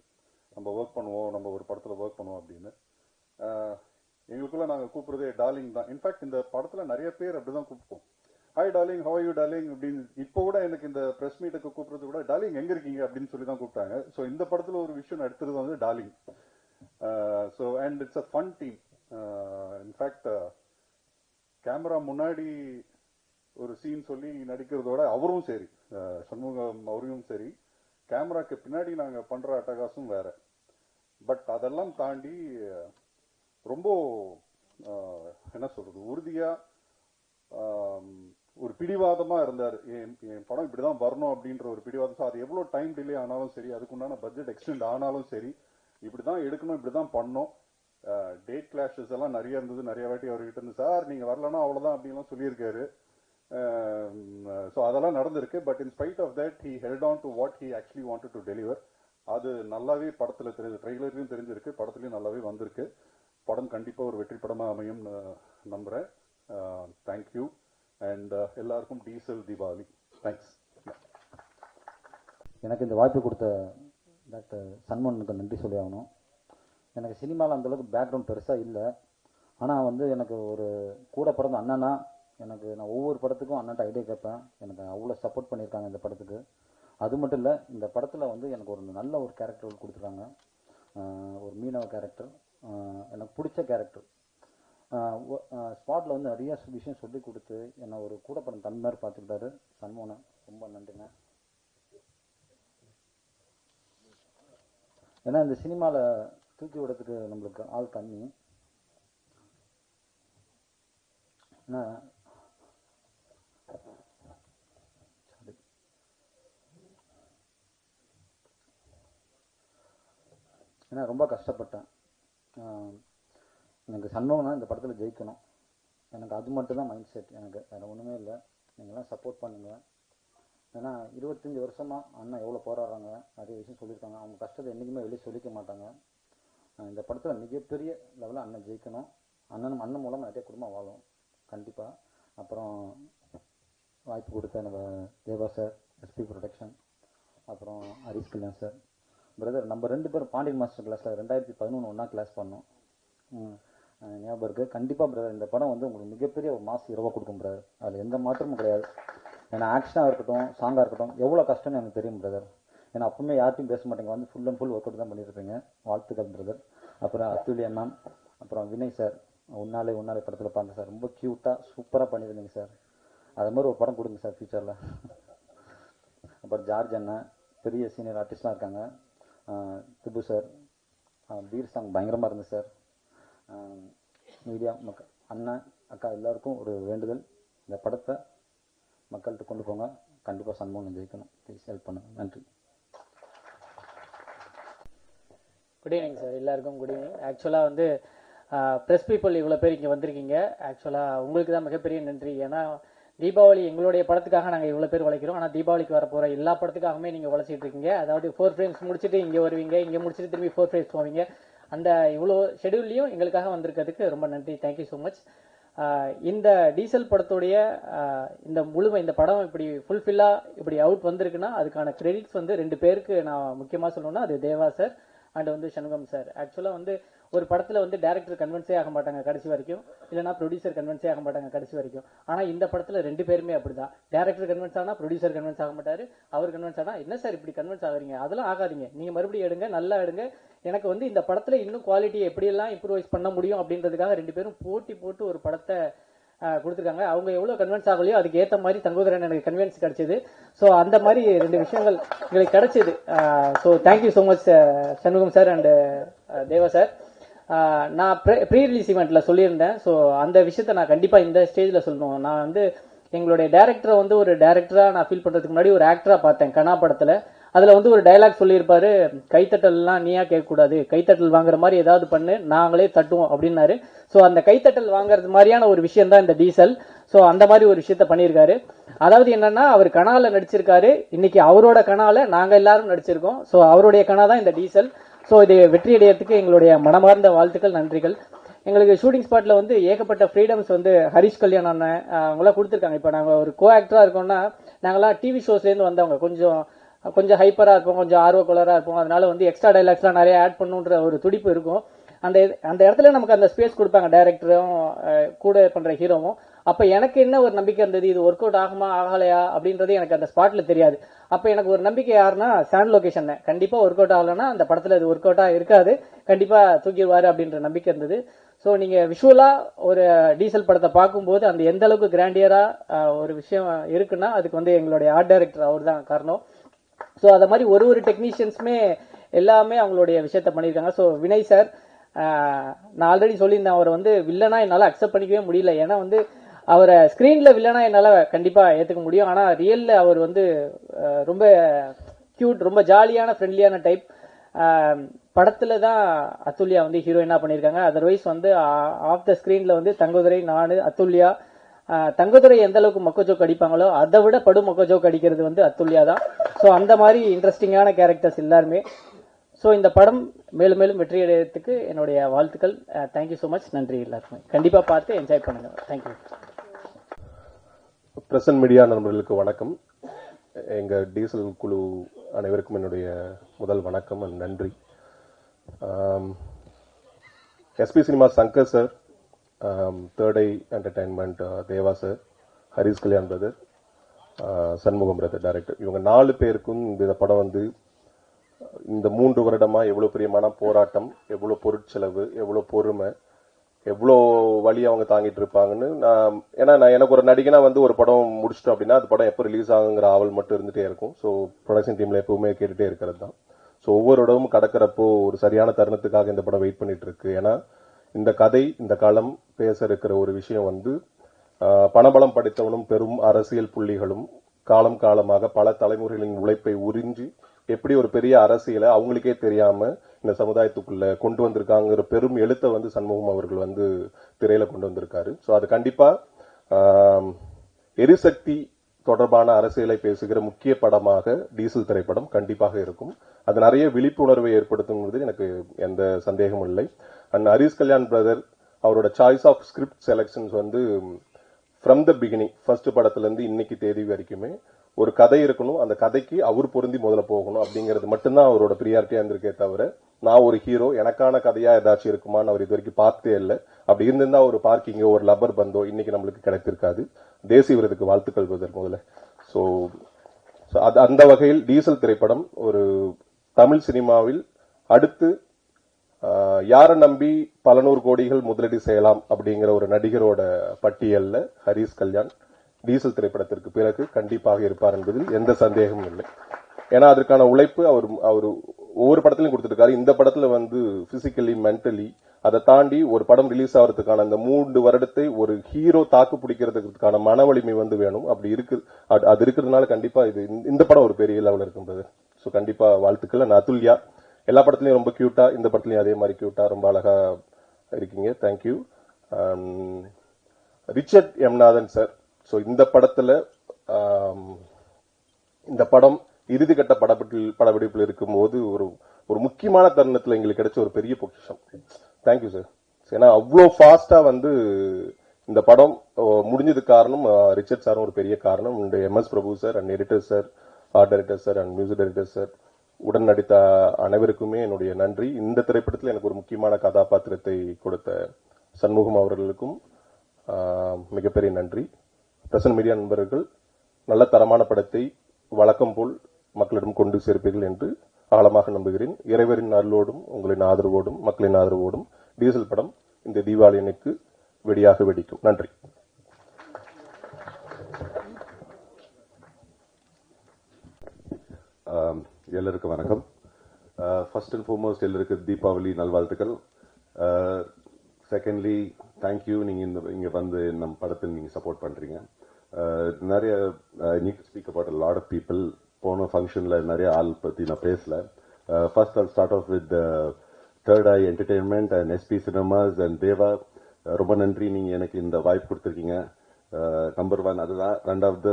நம்ம ஒர்க் பண்ணுவோம், நம்ம ஒரு படத்தில் ஒர்க் பண்ணுவோம் அப்படின்னு. எங்களுக்குள்ள நாங்கள் கூப்பிட்றதே டார்லிங் தான். இன்ஃபேக்ட் இந்த படத்தில் நிறைய பேர் அப்படி தான் கூப்பிடுவோம். Hi darling, how are you darling அப்படின்னு. இப்போ கூட எனக்கு இந்த ப்ரெஸ் மீட்டுக்கு கூப்பிட்றது கூட டார்லிங் எங்கே இருக்கீங்க அப்படின்னு சொல்லி தான் கூப்பிட்டாங்க. ஸோ இந்த படத்தில் ஒரு விஷயம் எடுத்தது வந்து darling. So and it's a fun team. In fact camera முன்னாடி ஒரு சீன் சொல்லி நடிக்கிறதோட அவரும் சரி, சண்முகம் அவரையும் சரி, கேமராக்கு பின்னாடி நாங்கள் பண்ணுற அட்டகாசம் வேற. பட் அதெல்லாம் தாண்டி ரொம்ப என்ன சொல்றது, உறுதியா ஒரு பிடிவாதமா இருந்தார். என் படம் இப்படிதான் வரணும் அப்படின்ற ஒரு பிடிவாதம். ஸோ அது எவ்வளோ டைம் டிலே ஆனாலும் சரி, அதுக்குண்டான பட்ஜெட் எக்ஸ்டெண்ட் ஆனாலும் சரி, இப்படிதான் எடுக்கணும், இப்படிதான் பண்ணணும். டேட் கிளாஷஸ் எல்லாம் நிறைய இருந்தது. நிறைய வாட்டி அவர்கிட்ட இருந்து சார் நீங்க வரலன்னா அவ்வளவுதான் அப்படின்லாம் சொல்லியிருக்காரு. ஸோ அதெல்லாம் நடந்திருக்கு. But in spite of that he held on to what he actually wanted to deliver. அது நல்லாவே படத்தில் தெரிஞ்சு, ட்ரெய்லர்லையும் தெரிஞ்சிருக்கு, படத்துலையும் நல்லாவே வந்திருக்கு. படம் கண்டிப்பாக ஒரு வெற்றி படமாக அமையும் நம்புகிறேன். தேங்க்யூ. அண்ட் எல்லாருக்கும் டீசல் தீபாவளி. தேங்க்ஸ். எனக்கு இந்த வாய்ப்பு கொடுத்த டாக்டர் சண்முகனுக்கு நன்றி சொல்லி ஆகணும். எனக்கு சினிமாவில் அந்தளவுக்கு பேக்ரவுண்ட் பெருசாக இல்லை. ஆனால் வந்து எனக்கு ஒரு கூட பிறந்த அண்ணனா, எனக்கு நான் ஒவ்வொரு படத்துக்கும் அண்ணன்ட்ட ஐடியா கேட்பேன். எனக்கு அவ்வளோ சப்போர்ட் பண்ணியிருக்காங்க இந்த படத்துக்கு. அது மட்டும் இல்லை, இந்த படத்தில் வந்து எனக்கு ஒரு நல்ல ஒரு கேரக்டர் கொடுத்துருக்காங்க. ஒரு மீனவ கேரக்டர், எனக்கு பிடிச்ச கேரக்டர். ஸ்பாட்டில் வந்து நிறைய விஷயம் சொல்லி கொடுத்து என்னை ஒரு கூட பிறந்த தம்பி மாதிரி பார்த்துக்கிட்டாரு சண்முகனை. ரொம்ப நன்றிங்க. ஏன்னா இந்த சினிமாவில் தூக்கி விடுறதுக்கு நம்மளுக்கு ஆள் கம்மி. ஏன்னா ரொம்ப கஷ்டப்பட்டேன். எனக்கு சண்முகம்னா இந்த படத்தில் ஜெயிக்கணும், எனக்கு அது மட்டும் தான் மைண்ட் செட். எனக்கு வேறு ஒன்றுமே இல்லை. நீங்கள்லாம் சப்போர்ட் பண்ணுங்கள். ஏன்னா 25 வருஷமாக அண்ணன் எவ்வளோ போராடுறாங்க, நிறைய விஷயம் சொல்லியிருக்காங்க. அவங்க கஷ்டத்தை என்றைக்குமே வெளியே சொல்லிக்க மாட்டாங்க. இந்த படத்தில் மிகப்பெரிய லெவலில் அண்ணன் ஜெயிக்கணும். அண்ணன் மூலமாக நிறைய குடும்பம் வாழும் கண்டிப்பாக. அப்புறம் வாய்ப்பு கொடுத்த நம்ம தேவா சார், எஸ்பி ப்ரொடக்ஷன், அப்புறம் ஹரிஷ் கல்யாண் சார், பிரதர். நம்ம 2 பேரும் பாண்டியன் மாஸ்டர் கிளாஸில் 2011 ஒன்றா கிளாஸ் பண்ணோம், ஞாபகம் இருக்குது. கண்டிப்பாக பிரதர் இந்த படம் வந்து உங்களுக்கு மிகப்பெரிய ஒரு மாஸ் இரவாக கொடுக்கும் பிரதர். அதில் எந்த மாற்றமும் கிடையாது. ஏன்னா ஆக்ஷனாக இருக்கட்டும், சாங்காக இருக்கட்டும், எவ்வளோ கஷ்டம்னு எனக்கு தெரியும் பிரதர். ஏன்னா அப்பவுமே யார்ட்டையும் பேச மாட்டேங்க, வந்து full and full work out தான் பண்ணியிருப்பீங்க. வாழ்த்துக்கள் பிரதர். அப்புறம் அத்துலியா மேம், அப்புறம் வினய் சார், உன்னாலே படத்தில் பார்த்தேன் சார். ரொம்ப க்யூட்டாக சூப்பராக பண்ணியிருந்தீங்க சார். அது மாதிரி ஒரு படம் கொடுங்க சார் ஃபியூச்சரில். அப்புறம் ஜார்ஜ் அண்ணன், பெரிய சீனியர் ஆர்டிஸ்ட்லாம் இருக்காங்க. திபு சார், பீர் சாங் பயங்கரமாக இருந்தது சார். மீடியா மக்கள், அண்ணன், அக்கா எல்லாருக்கும் ஒரு வேண்டுதல், இந்த படத்தை மக்கள்கிட்ட கொண்டு போங்க. கண்டிப்பாக சண்முகம் ஜெயிக்கணும். ப்ளீஸ் ஹெல்ப் பண்ணுங்க. நன்றி. குட் ஈவினிங் சார், எல்லாருக்கும் குட் ஈவினிங். ஆக்சுவலாக வந்து ப்ரெஸ் பீப்புள் இவ்வளோ பேர் இங்கே வந்திருக்கீங்க. ஆக்சுவலாக உங்களுக்கு தான் மிகப்பெரிய நன்றி. ஏன்னா தீபாவளி எங்களுடைய படத்துக்காக நாங்கள் இவ்வளோ பேர் உழைக்கிறோம். ஆனால் தீபாவளிக்கு வர போகிற எல்லா படத்துக்காகவே நீங்கள் உழைச்சிட்டு இருக்கீங்க. அதாவது 4 ஃப்ரேம்ஸ் முடிச்சுட்டு இங்கே வருவீங்க, இங்கே முடிச்சுட்டு திரும்பி 4 ஃப்ரேம்ஸ் போவீங்க. அந்த இவ்வளோ ஷெடியூல்லையும் எங்களுக்காக வந்திருக்கிறதுக்கு ரொம்ப நன்றி. Thank you so much. இந்த டீசல் படத்துடைய இந்த படம் இப்படி ஃபுல்ஃபில்லாக இப்படி அவுட் வந்திருக்குன்னா அதுக்கான கிரெடிட்ஸ் வந்து 2 பேருக்கு நான் முக்கியமாக சொல்லணும்னா அது தேவா சார் அண்ட் வந்து சண்முகம் சார். ஆக்சுவலாக வந்து ஒரு படத்தில் வந்து டேரக்டர் கன்வென்ஸே ஆக மாட்டாங்க கடைசி வரைக்கும், இல்லைனா ப்ரொடியூசர் கன்வென்ஸே ஆக மாட்டாங்க கடைசி வரைக்கும். ஆனால் இந்த படத்தில் 2 பேருமே அப்படி தான். டேரக்டர் கன்வென்ஸ் ஆனால் ப்ரொடியூசர் கன்வென்ஸ் ஆக மாட்டார், அவர் கன்வென்ஸ் ஆனால் என்ன சார் இப்படி கன்வென்ஸ் ஆகுறீங்க, அதெல்லாம் ஆகாதீங்க, நீங்கள் மறுபடியும் எடுங்க, நல்லா எடுங்க, எனக்கு வந்து இந்த படத்தில் இன்னும் குவாலிட்டியை எப்படியெல்லாம் இம்ப்ரூவைஸ் பண்ண முடியும் அப்படின்றதுக்காக 2 பேரும் போட்டி போட்டு ஒரு படத்தை கொடுத்துருக்காங்க. அவங்க எவ்வளோ கன்வென்ஸ் ஆகலையோ அதுக்கு ஏற்ற மாதிரி தங்கோதரன் எனக்கு கன்வென்ஸ் கிடைச்சது. ஸோ அந்த மாதிரி 2 விஷயங்கள் எங்களுக்கு கிடைச்சது. So thank you so much Shanmugam sir and Deva sir. நான் ப்ரீ ரிலீஸ் ஈவெண்ட்டில் சொல்லியிருந்தேன். ஸோ அந்த விஷயத்த நான் கண்டிப்பாக இந்த ஸ்டேஜில் சொல்லணும். நான் வந்து எங்களுடைய டேரக்டரை வந்து ஒரு டேரக்டராக நான் ஃபீல் பண்ணுறதுக்கு முன்னாடி ஒரு ஆக்டராக பார்த்தேன் கனா படத்தில். அதில் வந்து ஒரு டயலாக் சொல்லியிருப்பாரு, கைத்தட்டல்லாம் நீயா கேட்கக்கூடாது, கைத்தட்டல் வாங்குற மாதிரி ஏதாவது பண்ணு, நாங்களே தட்டுவோம் அப்படின்னாரு. ஸோ அந்த கைத்தட்டல் வாங்குறது மாதிரியான ஒரு விஷயம் தான் இந்த டீசல். ஸோ அந்த மாதிரி ஒரு விஷயத்த பண்ணியிருக்காரு. அதாவது என்னன்னா, அவர் கனால நடிச்சிருக்காரு, இன்னைக்கு அவரோட கனால நாங்கள் எல்லாரும் நடிச்சிருக்கோம். ஸோ அவருடைய கனா தான் இந்த டீசல். ஸோ இது வெற்றி அடையறதுக்கு எங்களுடைய மனமார்ந்த வாழ்த்துக்கள், நன்றிகள். எங்களுக்கு ஷூட்டிங் ஸ்பாட்டில் வந்து ஏகப்பட்ட ஃப்ரீடம்ஸ் வந்து ஹரிஷ் கல்யாண் அண்ணன் அவங்களாம் கொடுத்துருக்காங்க. இப்போ நாங்கள் ஒரு கோ ஆக்டராக இருக்கோம்னா, நாங்களாம் டிவி ஷோஸ்லேருந்து வந்தவங்க, கொஞ்சம் ஹைப்பராக இருப்போம், கொஞ்சம் ஆர்வக்குள்ளராக இருப்போம். அதனால வந்து எக்ஸ்ட்ரா டைலாக்ஸ்லாம் நிறைய ஆட் பண்ணுன்ற ஒரு துடிப்பு இருக்கும். அந்த இடத்துல நமக்கு அந்த ஸ்பேஸ் கொடுப்பாங்க டைரக்டரும் கூட பண்ணுற ஹீரோவும். அப்போ எனக்கு என்ன ஒரு நம்பிக்கை இருந்தது, இது ஒர்க் அவுட் ஆகுமா ஆகலையா அப்படின்றது எனக்கு அந்த ஸ்பாட்டில் தெரியாது. அப்போ எனக்கு ஒரு நம்பிக்கை யாருன்னா சாண்ட் லொகேஷன், கண்டிப்பாக ஒர்க் அவுட் ஆகலைன்னா அந்த படத்தில் இது ஒர்க் அவுட்டாக இருக்காது, கண்டிப்பாக தூக்கிடுவார் அப்படின்ற நம்பிக்கை இருந்தது. ஸோ நீங்கள் விஷுவலாக ஒரு டீசல் படத்தை பார்க்கும்போது அந்த எந்த அளவுக்கு கிராண்டியராக ஒரு விஷயம் இருக்குன்னா அதுக்கு வந்து எங்களுடைய ஆர்ட் டைரக்டர் அவர் தான் காரணம். ஸோ அதை மாதிரி ஒரு டெக்னீஷியன்ஸுமே எல்லாமே அவங்களுடைய விஷயத்த பண்ணியிருக்காங்க. ஸோ வினய் சார், நான் ஆல்ரெடி சொல்லியிருந்தேன், அவரை வந்து வில்லனா என்னால் அக்செப்ட் பண்ணிக்கவே முடியல. ஏன்னா வந்து அவரை ஸ்க்ரீனில் வில்லனா என்னால் கண்டிப்பாக ஏற்றுக்க முடியும், ஆனால் ரியலில் அவர் வந்து ரொம்ப க்யூட், ரொம்ப ஜாலியான ஃப்ரெண்ட்லியான டைப். படத்தில் தான் அத்துல்யா வந்து ஹீரோயினாக பண்ணியிருக்காங்க. அதர்வைஸ் வந்து ஆஃப் த ஸ்க்ரீனில் வந்து தங்கதுரை, நான், அத்துல்யா. தங்கதுரை எந்த அளவுக்கு மொக்கஜோக் அடிப்பாங்களோ அதை விட படு மொக்கஜோக் அடிக்கிறது வந்து அத்துல்யா தான். ஸோ அந்த மாதிரி இன்ட்ரெஸ்டிங்கான கேரக்டர்ஸ் எல்லாருமே. ஸோ இந்த படம் மேலும் மேலும் வெற்றி அடைகிறதுக்கு என்னுடைய வாழ்த்துக்கள். Thank you so much. நன்றி எல்லாருக்குமே. கண்டிப்பாக பார்த்து என்ஜாய் பண்ணுங்க. தேங்க்யூ. பிரசன்ட் மீடியா நண்பர்களுக்கு வணக்கம். எங்கள் டீசல் குழு அனைவருக்கும் என்னுடைய முதல் வணக்கம் அண்ட் நன்றி. SP cinema Shankar sir, third eye entertainment Deva sir, Harish Kalyan brother, Shanmugam brother director, இவங்க 4 பேருக்கும் இந்த படம் வந்து இந்த 3 வருடமா எவ்வளோ பெரிய மன போராட்டம், எவ்வளோ பொருட்செலவு, எவ்வளோ பொறுமை, எவ்வளோ வழி அவங்க தாங்கிட்டு இருப்பாங்கன்னு நான் எனக்கு ஒரு நடிகனா வந்து ஒரு படம் முடிச்சிட்டோம் அப்படின்னா அது படம் எப்போ ரிலீஸ் ஆகுங்கிற ஆவல் மட்டும் இருந்துகிட்டே இருக்கும். ஸோ ப்ரொடக்ஷன் டீமில் எப்பவுமே கேட்டுகிட்டே இருக்கிறது தான். ஸோ ஒவ்வொரு இடமும் கடக்கிறப்போ ஒரு சரியான தருணத்துக்காக இந்த படம் வெயிட் பண்ணிட்டு இருக்கு. ஏன்னா இந்த கதை, இந்த களம் பேச இருக்கிற ஒரு விஷயம் வந்து பணபலம் படைத்தவனும் பெரும் அரசியல் புள்ளிகளும் காலம் காலமாக பல தலைமுறைகளின் உழைப்பை உறிஞ்சி எப்படி ஒரு பெரிய அரசியலை அவங்களுக்கே தெரியாம இந்த சமுதாயத்துக்குள்ள கொண்டு வந்திருக்காங்கிற பெரும் எழுத்தை வந்து சண்முகம் அவர்கள் வந்து திரையில கொண்டு வந்திருக்காரு. ஸோ அது கண்டிப்பா எரிசக்தி தொடர்பான அரசியலை பேசுகிற முக்கிய படமாக டீசல் திரைப்படம் கண்டிப்பாக இருக்கும். அது நிறைய விழிப்புணர்வை ஏற்படுத்தும் எனக்கு எந்த சந்தேகமும் இல்லை. அண்ட் ஹரிஷ் கல்யாண் பிரதர் அவரோட சாய்ஸ் ஆஃப் ஸ்கிரிப்ட் செலக்ஷன்ஸ் வந்து ஃப்ரம் த பிகினிங், ஃபர்ஸ்ட் படத்துல இருந்து இன்னைக்கு தேதி வரைக்குமே ஒரு கதை இருக்கணும், அந்த கதைக்கு அவர் பொருந்தி முதல்ல போகணும் அப்படிங்கிறது மட்டும்தான் அவரோட பிரியாரிட்டியா இருந்திருக்கே தவிர நான் ஒரு ஹீரோ எனக்கான கதையா ஏதாச்சும் இருக்குமான்னு அவர் இது வரைக்கும் பார்த்தே இல்லை. அப்படி இருந்திருந்தா ஒரு பார்க்கிங்கோ ஒரு லப்பர் பந்தோ இன்னைக்கு நம்மளுக்கு கிடைத்திருக்காது. தேசிய விருதுக்கு வாழ்த்துக்கள் பிரதர் முதல்ல. ஸோ அந்த வகையில் டீசல் திரைப்படம் ஒரு தமிழ் சினிமாவில் அடுத்து யாரை நம்பி பல நூறு கோடிகள் முதலீடு செய்யலாம் அப்படிங்கிற ஒரு நடிகரோட பட்டியல்ல ஹரிஷ் கல்யாண் டீசல் திரைப்படத்திற்கு பிறகு கண்டிப்பாக இருப்பார் என்பதில் எந்த சந்தேகமும் இல்லை. ஏன்னா அதற்கான உழைப்பு அவர் ஒவ்வொரு படத்திலையும் கொடுத்துருக்காரு. இந்த படத்துல வந்து பிசிக்கலி, மென்டலி, அதை தாண்டி ஒரு படம் ரிலீஸ் ஆகிறதுக்கான அந்த 3 வருடத்தை ஒரு ஹீரோ தாக்கு பிடிக்கிறதுக்கான மன வலிமை வந்து வேணும். அப்படி இருக்கு, அது இருக்கிறதுனால கண்டிப்பா இந்த படம் ஒரு பெரிய லெவலில் இருக்குன்றது. ஸோ கண்டிப்பா வாழ்த்துக்கள். நான் அத்துல்யா எல்லா படத்துலயும் ரொம்ப கியூட்டா, இந்த படத்துலயும் அதே மாதிரி கியூட்டா ரொம்ப அழகா இருக்கீங்க. தேங்க்யூ. ரிச்சர்ட் எம்நாதன் சார், ஸோ இந்த படத்துல இந்த படம் இறுதிக்கட்ட படப்பிடிப்பில் இருக்கும்போது ஒரு முக்கியமான தருணத்தில் எங்களுக்கு கிடைச்ச ஒரு பெரிய பொக்கிஷம். Thank you sir. ஏன்னா அவ்வளோ ஃபாஸ்டா வந்து இந்த படம் முடிஞ்சதுக்கு காரணம் ரிச்சர்ட் சாரும் ஒரு பெரிய காரணம். MS Prabhu sir and editor sir, art director sir and music director sir, உடன் நடித்த அனைவருக்குமே என்னுடைய நன்றி. இந்த திரைப்படத்தில் எனக்கு ஒரு முக்கியமான கதாபாத்திரத்தை கொடுத்த சண்முகம் அவர்களுக்கும் மிகப்பெரிய நன்றி. பிரசன்ட் மீடியா நண்பர்கள் நல்ல தரமான படத்தை வழக்கம் போல் மக்களிடம் கொண்டு சேர்ப்பீர்கள் என்று ஆழமாக நம்புகிறேன். இறைவரின் அருளோடும் உங்களின் ஆதரவோடும் மக்களின் ஆதரவோடும் டீசல் படம் இந்த தீபாவளி அன்னைக்கு வெடியாக வெடிக்கும். நன்றி. எல்லாருக்கும் வணக்கம். ஃபர்ஸ்ட் அண்ட் ஃபார்மோஸ்ட் எல்லாருக்கும் தீபாவளி நல்வாழ்த்துக்கள். செகண்ட்லி தேங்க்யூ, நீங்கள் இங்கே வந்து நம்ம படத்தில் நீங்கள் சப்போர்ட் பண்ணுறீங்க. நிறைய NEET speak about a lot of people. போன ஞாயிற்றுக்கிழமை ஃபங்க்ஷனில் நிறைய ஆள் பற்றி நான் பேசல. First I'll start off with Third Eye Entertainment and SP Cinemas and தேவா. ரொம்ப நன்றி, நீங்கள் எனக்கு இந்த வாய்ப்பு கொடுத்துருக்கீங்க. நம்பர் 1 அதுதான். ரெண்டாவது,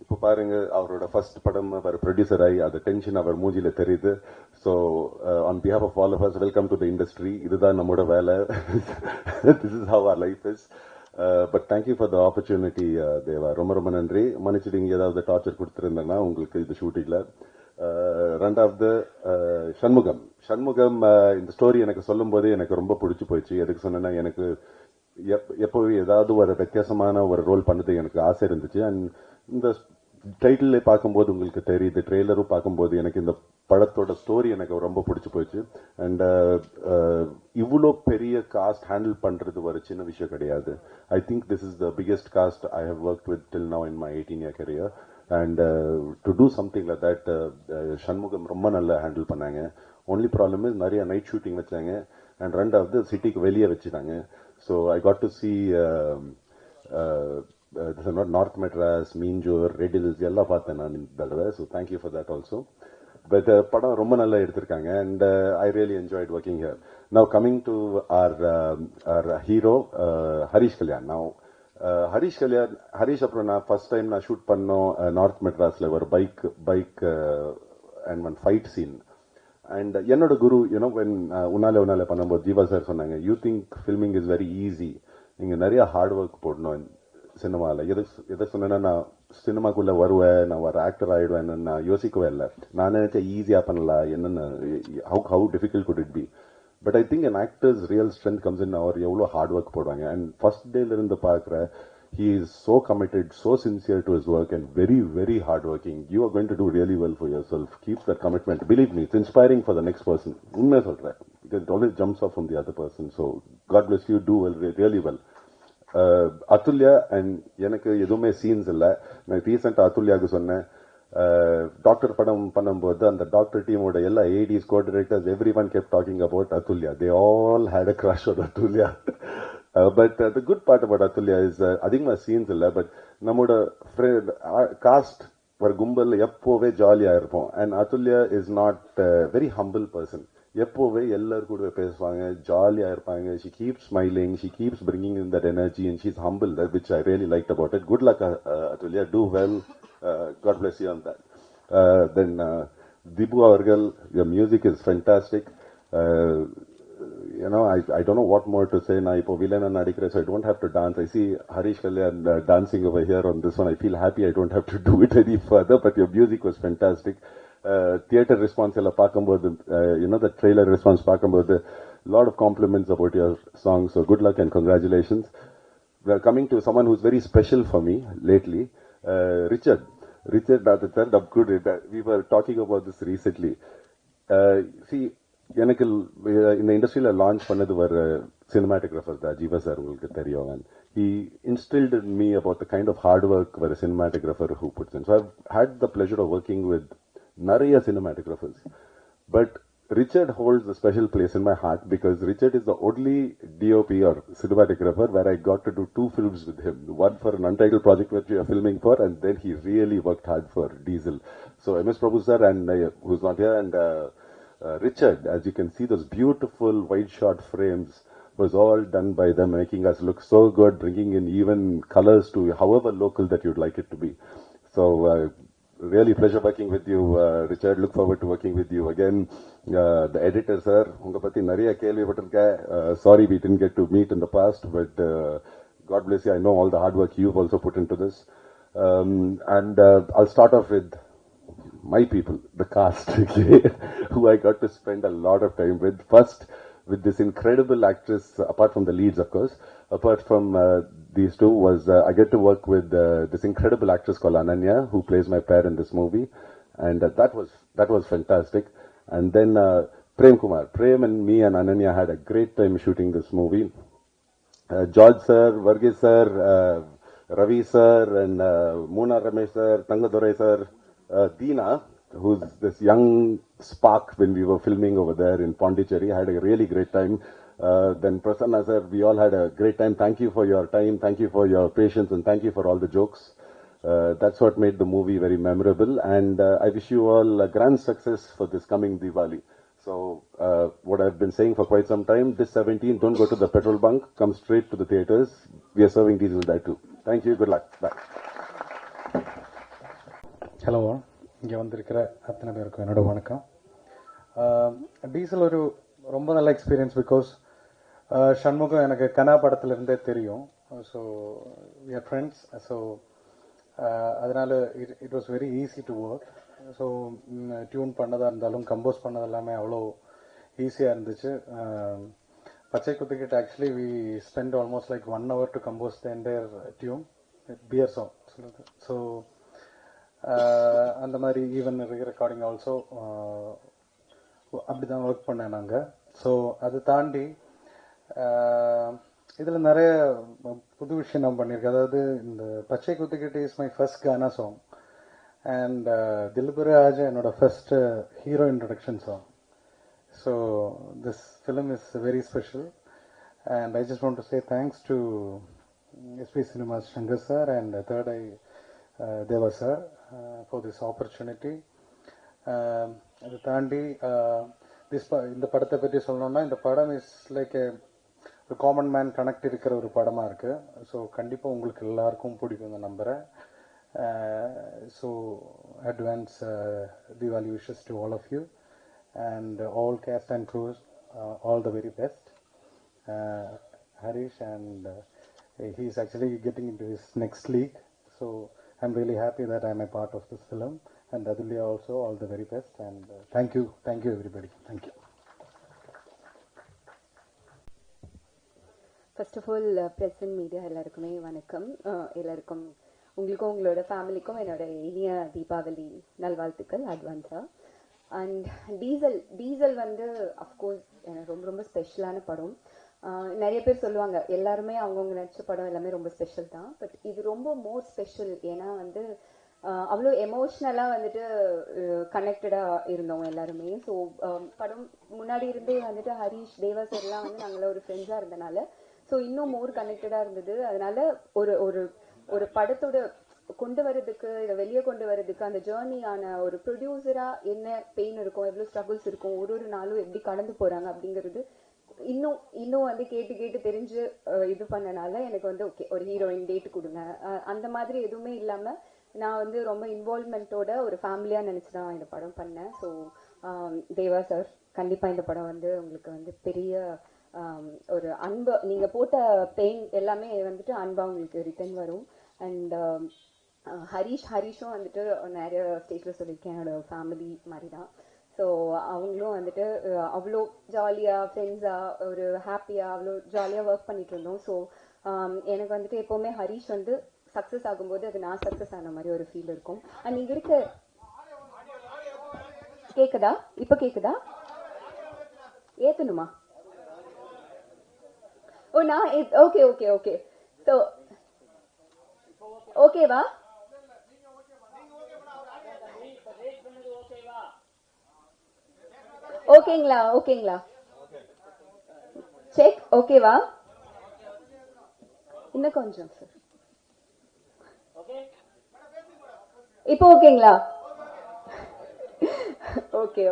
இப்போ பாருங்க, அவரோட ஃபர்ஸ்ட் படம் அவர் ப்ரொடியூசர் ஆகி அது டென்ஷன் அவர் மூஞ்சில தெரியுது. So on behalf of all of us, welcome to the industry. இதுதான் நம்மளோட வேலை. This is how our life is. But thank you for the opportunity Deva. ரொம்ப ரொம்ப நன்றி. மன்னிச்சுட்டு இங்கே ஏதாவது டார்ச்சர் கொடுத்துருந்தேன்னா உங்களுக்கு இது ஷூட்டிங்கில். ரெண்டாவது சண்முகம் இந்த ஸ்டோரி எனக்கு சொல்லும் போதே எனக்கு ரொம்ப பிடிச்சி போயிடுச்சு. எதுக்கு சொன்னேன்னா, எனக்கு எப்போவே ஏதாவது ஒரு வித்தியாசமான ஒரு ரோல் பண்ணது எனக்கு ஆசை இருந்துச்சு. அண்ட் இந்த டைட்டில் பார்க்கும்போது உங்களுக்கு தெரியுது, ட்ரெய்லரும் பார்க்கும்போது எனக்கு இந்த படத்தோட ஸ்டோரி எனக்கு ரொம்ப பிடிச்சி போயிடுச்சு. அண்ட் இவ்வளோ பெரிய காஸ்ட் ஹேண்டில் பண்றது ஒரு சின்ன விஷயம் கிடையாது. I think this is the biggest cast I have work with till now in my 18-year career. And to do something like that, Shanmugam ரொம்ப நல்லா ஹேண்டில் பண்ணாங்க. ஒன்லி ப்ராப்ளம் இஸ் நிறைய நைட் ஷூட்டிங் வச்சாங்க. அண்ட் ரெண்டாவது சிட்டிக்கு வெளியே வச்சுட்டாங்க. So I got to see north Madras, Minjur, Red Hills எல்லாம் பார்த்தேன் நான் இந்த தடவை. So thank you for that also. But படம் ரொம்ப நல்லா எடுத்திருக்காங்க. And I really enjoyed working here. Now coming to our hero Harish Kalyan. Now Harish அப்புறம் நான் ஃபர்ஸ்ட் டைம் நான் ஷூட் பண்ணோம் நார்த் மெட்ராஸ்ல ஒரு bike and one fight scene. And என்னோட குரு வென் உன்னாலே பண்ணும்போது ஜீவா சார் சொன்னாங்க, you think filming is very easy, நீங்க நிறைய ஹார்ட் ஒர்க் போடணும் சினிமாவில். எதை சொன்னேன்னா, நான் சினிமாக்குள்ள வருவேன், நான் ஒரு ஆக்டர் ஆயிடுவேன், நான் யோசிக்கவே இல்லை. நான் நினைச்சேன் ஈஸியா பண்ணலாம், என்னென்ன how difficult good it be. But I think an actor's real strength comes in அவர் எவ்வளோ ஹார்ட் ஒர்க் போடுவாங்க. அண்ட் ஃபர்ஸ்ட் டேல இருந்து பார்க்குற, he is so committed, so sincere to his work and very, very hard working. You are going to do really well for yourself. Keep that commitment. Believe me, it's inspiring for the next person. உண்மையா சொல்றேன், because it always jumps off from the other person. So God bless you, do well, really well. Athulya and எனக்கு எதுவுமே சீன்ஸ் இல்லை. நான் ரீசெண்டாக அதுல்யாவுக்கு சொன்னேன், டாக்டர் படம் பண்ணும்போது அந்த டாக்டர் டீமோட எல்லா ADs, co directors, everyone kept talking about Athulya. They all had a crush on Athulya. But the good part about Athulya is அதிகமாக சீன்ஸ் இல்லை. பட் நம்மளோட காஸ்ட் ஒரு கும்பல் எப்போவே ஜாலியாக இருப்போம். And Athulya is not very humble person. எப்போவே எல்லாரும் கூட பேசுவாங்க, ஜாலியா இருப்பாங்க. She keeps smiling, she keeps bringing in that energy and she's humble, which I really liked about it. Good luck, Atulya, do well. God bless you on that. Then Dibu avargal, your music is fantastic. I don't know what more to say. Na ipo villain and adikre, so I don't have to dance. I see Harish Kalyan dancing over here on this one. I feel happy I don't have to do it any further, but your music was fantastic. Theater response எல்லாம் பார்க்கும்போது, the trailer response பார்க்கும்போது, lot of compliments about your song. So good luck and congratulations. We are coming to someone who's very special for me lately, Richard Nathan. We were talking about this recently. See, எனக்கு இந்த இண்டஸ்ட்ரியில லான்ச் பண்ணது ஒரு cinematographer தான், ஜீவா சார், உங்களுக்கு தெரியும். And he instilled in me about the kind of hard work where a cinematographer who puts in. So I've had the pleasure of working with நிறைய cinematographers, but Richard holds a special place in my heart because Richard is the only DOP or cinematographer where I got to do 2 films with him. One for an untitled project which we are filming for, and then he really worked hard for Diesel. So MS Prabhu sir and who's not here, and Richard, as you can see, those beautiful wide shot frames was all done by them, making us look so good, bringing in even colors to however local that you'd like it to be. So really pleasure working with you, Richard. Look forward to working with you again. The editor sir, unga patti nariya kelvi pattirken. Sorry we didn't get to meet in the past, but God bless you. I know all the hard work you've also put into this. And I'll start off with my people, the cast, who I got to spend a lot of time with. First, with this incredible actress, apart from the leads, of course, apart from these two, was I get to work with this incredible actress called Ananya, who plays my pair in this movie, and that was fantastic. And then Prem and me and Ananya had a great time shooting this movie. George sir, Varghese sir, Ravi sir, and Mona Ramesh sir, Tangadurai sir, Deena, who's this young spark when we were filming over there in Pondicherry. I had a really great time. Then Prasanna sir, we all had a great time. Thank you for your time, thank you for your patience, and thank you for all the jokes. That's what made the movie very memorable, and I wish you all a grand success for this coming Diwali. So, what I've been saying for quite some time, this 17th, don't go to the petrol bunk, come straight to the theaters. We are serving diesel there too. Thank you, good luck. Bye. Hello, இங்கே வந்திருக்கிற அத்தனை பேருக்கும் என்னோட வணக்கம். டீசல் ஒரு ரொம்ப நல்ல எக்ஸ்பீரியன்ஸ். பிகாஸ் சண்முகம் எனக்கு கனா படத்துலேருந்தே தெரியும். So we are friends. So அதனால it was very easy to work. So tune பண்ணதாக இருந்தாலும் கம்போஸ் பண்ணது எல்லாமே அவ்வளோ ஈஸியாக இருந்துச்சு. பச்சை குத்துக்கிட்ட actually we spend almost like 1 hour to compose the entire tune, beer song. So அந்த மாதிரி ஈவன் ரெக்கார்டிங் ஆல்சோ அப்படி தான் ஒர்க் பண்ணேன் நாங்கள். ஸோ அதை தாண்டி இதில் நிறைய புது விஷயம் நான் பண்ணியிருக்கேன். அதாவது இந்த பச்சை குத்துக்கிட்டு is my first gaana song, and தில்பரே ஆஜ் என்னோட first hero introduction song. So this film is very special, and I just want to say thanks to SP cinemas Shankar sir and third eye Deva sir for this opportunity. அதை தாண்டி இந்த படத்தை பற்றி சொல்லணும்னா, இந்த படம் இஸ் லைக் ஒரு காமன் மேன் கனெக்ட் இருக்கிற ஒரு படமாக இருக்குது. ஸோ கண்டிப்பாக உங்களுக்கு எல்லாருக்கும் பிடிக்கும் இந்த நம்பரை. So advance Diwali wishes to all of you and all cast and crews, all the very best. Harish, and he is actually getting into his next league. So I'm really happy that I'm a part of this film, and Adulya also, all the very best, and thank you everybody. Thank you. First of all, press and media எல்லாருக்குமே வணக்கம். எல்லாருக்கும் உங்களுக்கும் உங்களோட ஃபேமிலிக்கும் என்னோட இனிய தீபாவளி நல்வாழ்த்துக்கள் அட்வான்ஸா. அண்ட் டீசல் வந்து அஃப்கோர்ஸ் எனக்கு ரொம்ப ரொம்ப ஸ்பெஷலான படம். நிறைய பேர் சொல்லுவாங்க எல்லாருமே அவங்கவுங்க நடிச்ச படம் எல்லாமே ரொம்ப ஸ்பெஷல் தான். பட் இது ரொம்ப மோர் ஸ்பெஷல். ஏன்னா வந்து அவ்வளோ எமோஷ்னலாக வந்துட்டு கனெக்டடாக இருந்தோம் எல்லாருமே. ஸோ படம் முன்னாடி இருந்தே வந்துட்டு ஹரீஷ், தேவா சார்லாம் வந்து நாங்கள ஒரு ஃப்ரெண்ட்ஸாக இருந்தனால ஸோ இன்னும் மோர் கனெக்டடாக இருந்தது. அதனால ஒரு ஒரு ஒரு படத்தோட கொண்டு வர்றதுக்கு, இதை வெளியே கொண்டு வர்றதுக்கு அந்த ஜேர்னியான ஒரு ப்ரொடியூசராக என்ன பெயின் இருக்கும், எவ்வளோ ஸ்ட்ரகிள்ஸ் இருக்கும், ஒரு நாளும் எப்படி கடந்து போகிறாங்க அப்படிங்கிறது இன்னும் வந்து கேட்டு தெரிஞ்சு இது பண்ணனால எனக்கு வந்து ஓகே ஒரு ஹீரோயின் டேட் கொடுங்க அந்த மாதிரி எதுவுமே இல்லாமல் நான் வந்து ரொம்ப இன்வால்வ்மெண்ட்டோட ஒரு ஃபேமிலியாக நினச்சி தான் இந்த படம் பண்ணேன். ஸோ தேவா சார், கண்டிப்பாக இந்த படம் வந்து உங்களுக்கு வந்து பெரிய ஒரு அன்பு, நீங்கள் போட்ட பெயின் எல்லாமே வந்துட்டு அன்பாக உங்களுக்கு ரிட்டர்ன் வரும். அண்ட் ஹரீஷும் வந்துட்டு நிறைய ஸ்டேஜில் சொல்லியிருக்கேன், என்னோட ஃபேமிலி மாதிரி தான். ஸோ அவங்களும் வந்துட்டு அவ்வளோ ஜாலியாக ஃப்ரெண்ட்ஸாக ஒரு ஹாப்பியாக அவ்வளோ ஜாலியாக ஒர்க் பண்ணிட்டு இருந்தோம். ஸோ எனக்கு வந்துட்டு எப்போவுமே ஹரீஷ் வந்து சக்ஸஸ் ஆகும்போது அது நான் சக்ஸஸ் ஆன மாதிரி ஒரு ஃபீல் இருக்கும். அண்ட் இங்கே இருக்க கேட்குதா? இப்போ கேட்குதா? ஏற்றணுமா? ஓ நான் ஓகே ஓகே ஓகே. ஸோ ஓகேவா? ஓகேங்களா? செக் ஓகேவா? இன்னும் கொஞ்சம் சார். இப்போ ஓகேங்களா? ஓகே.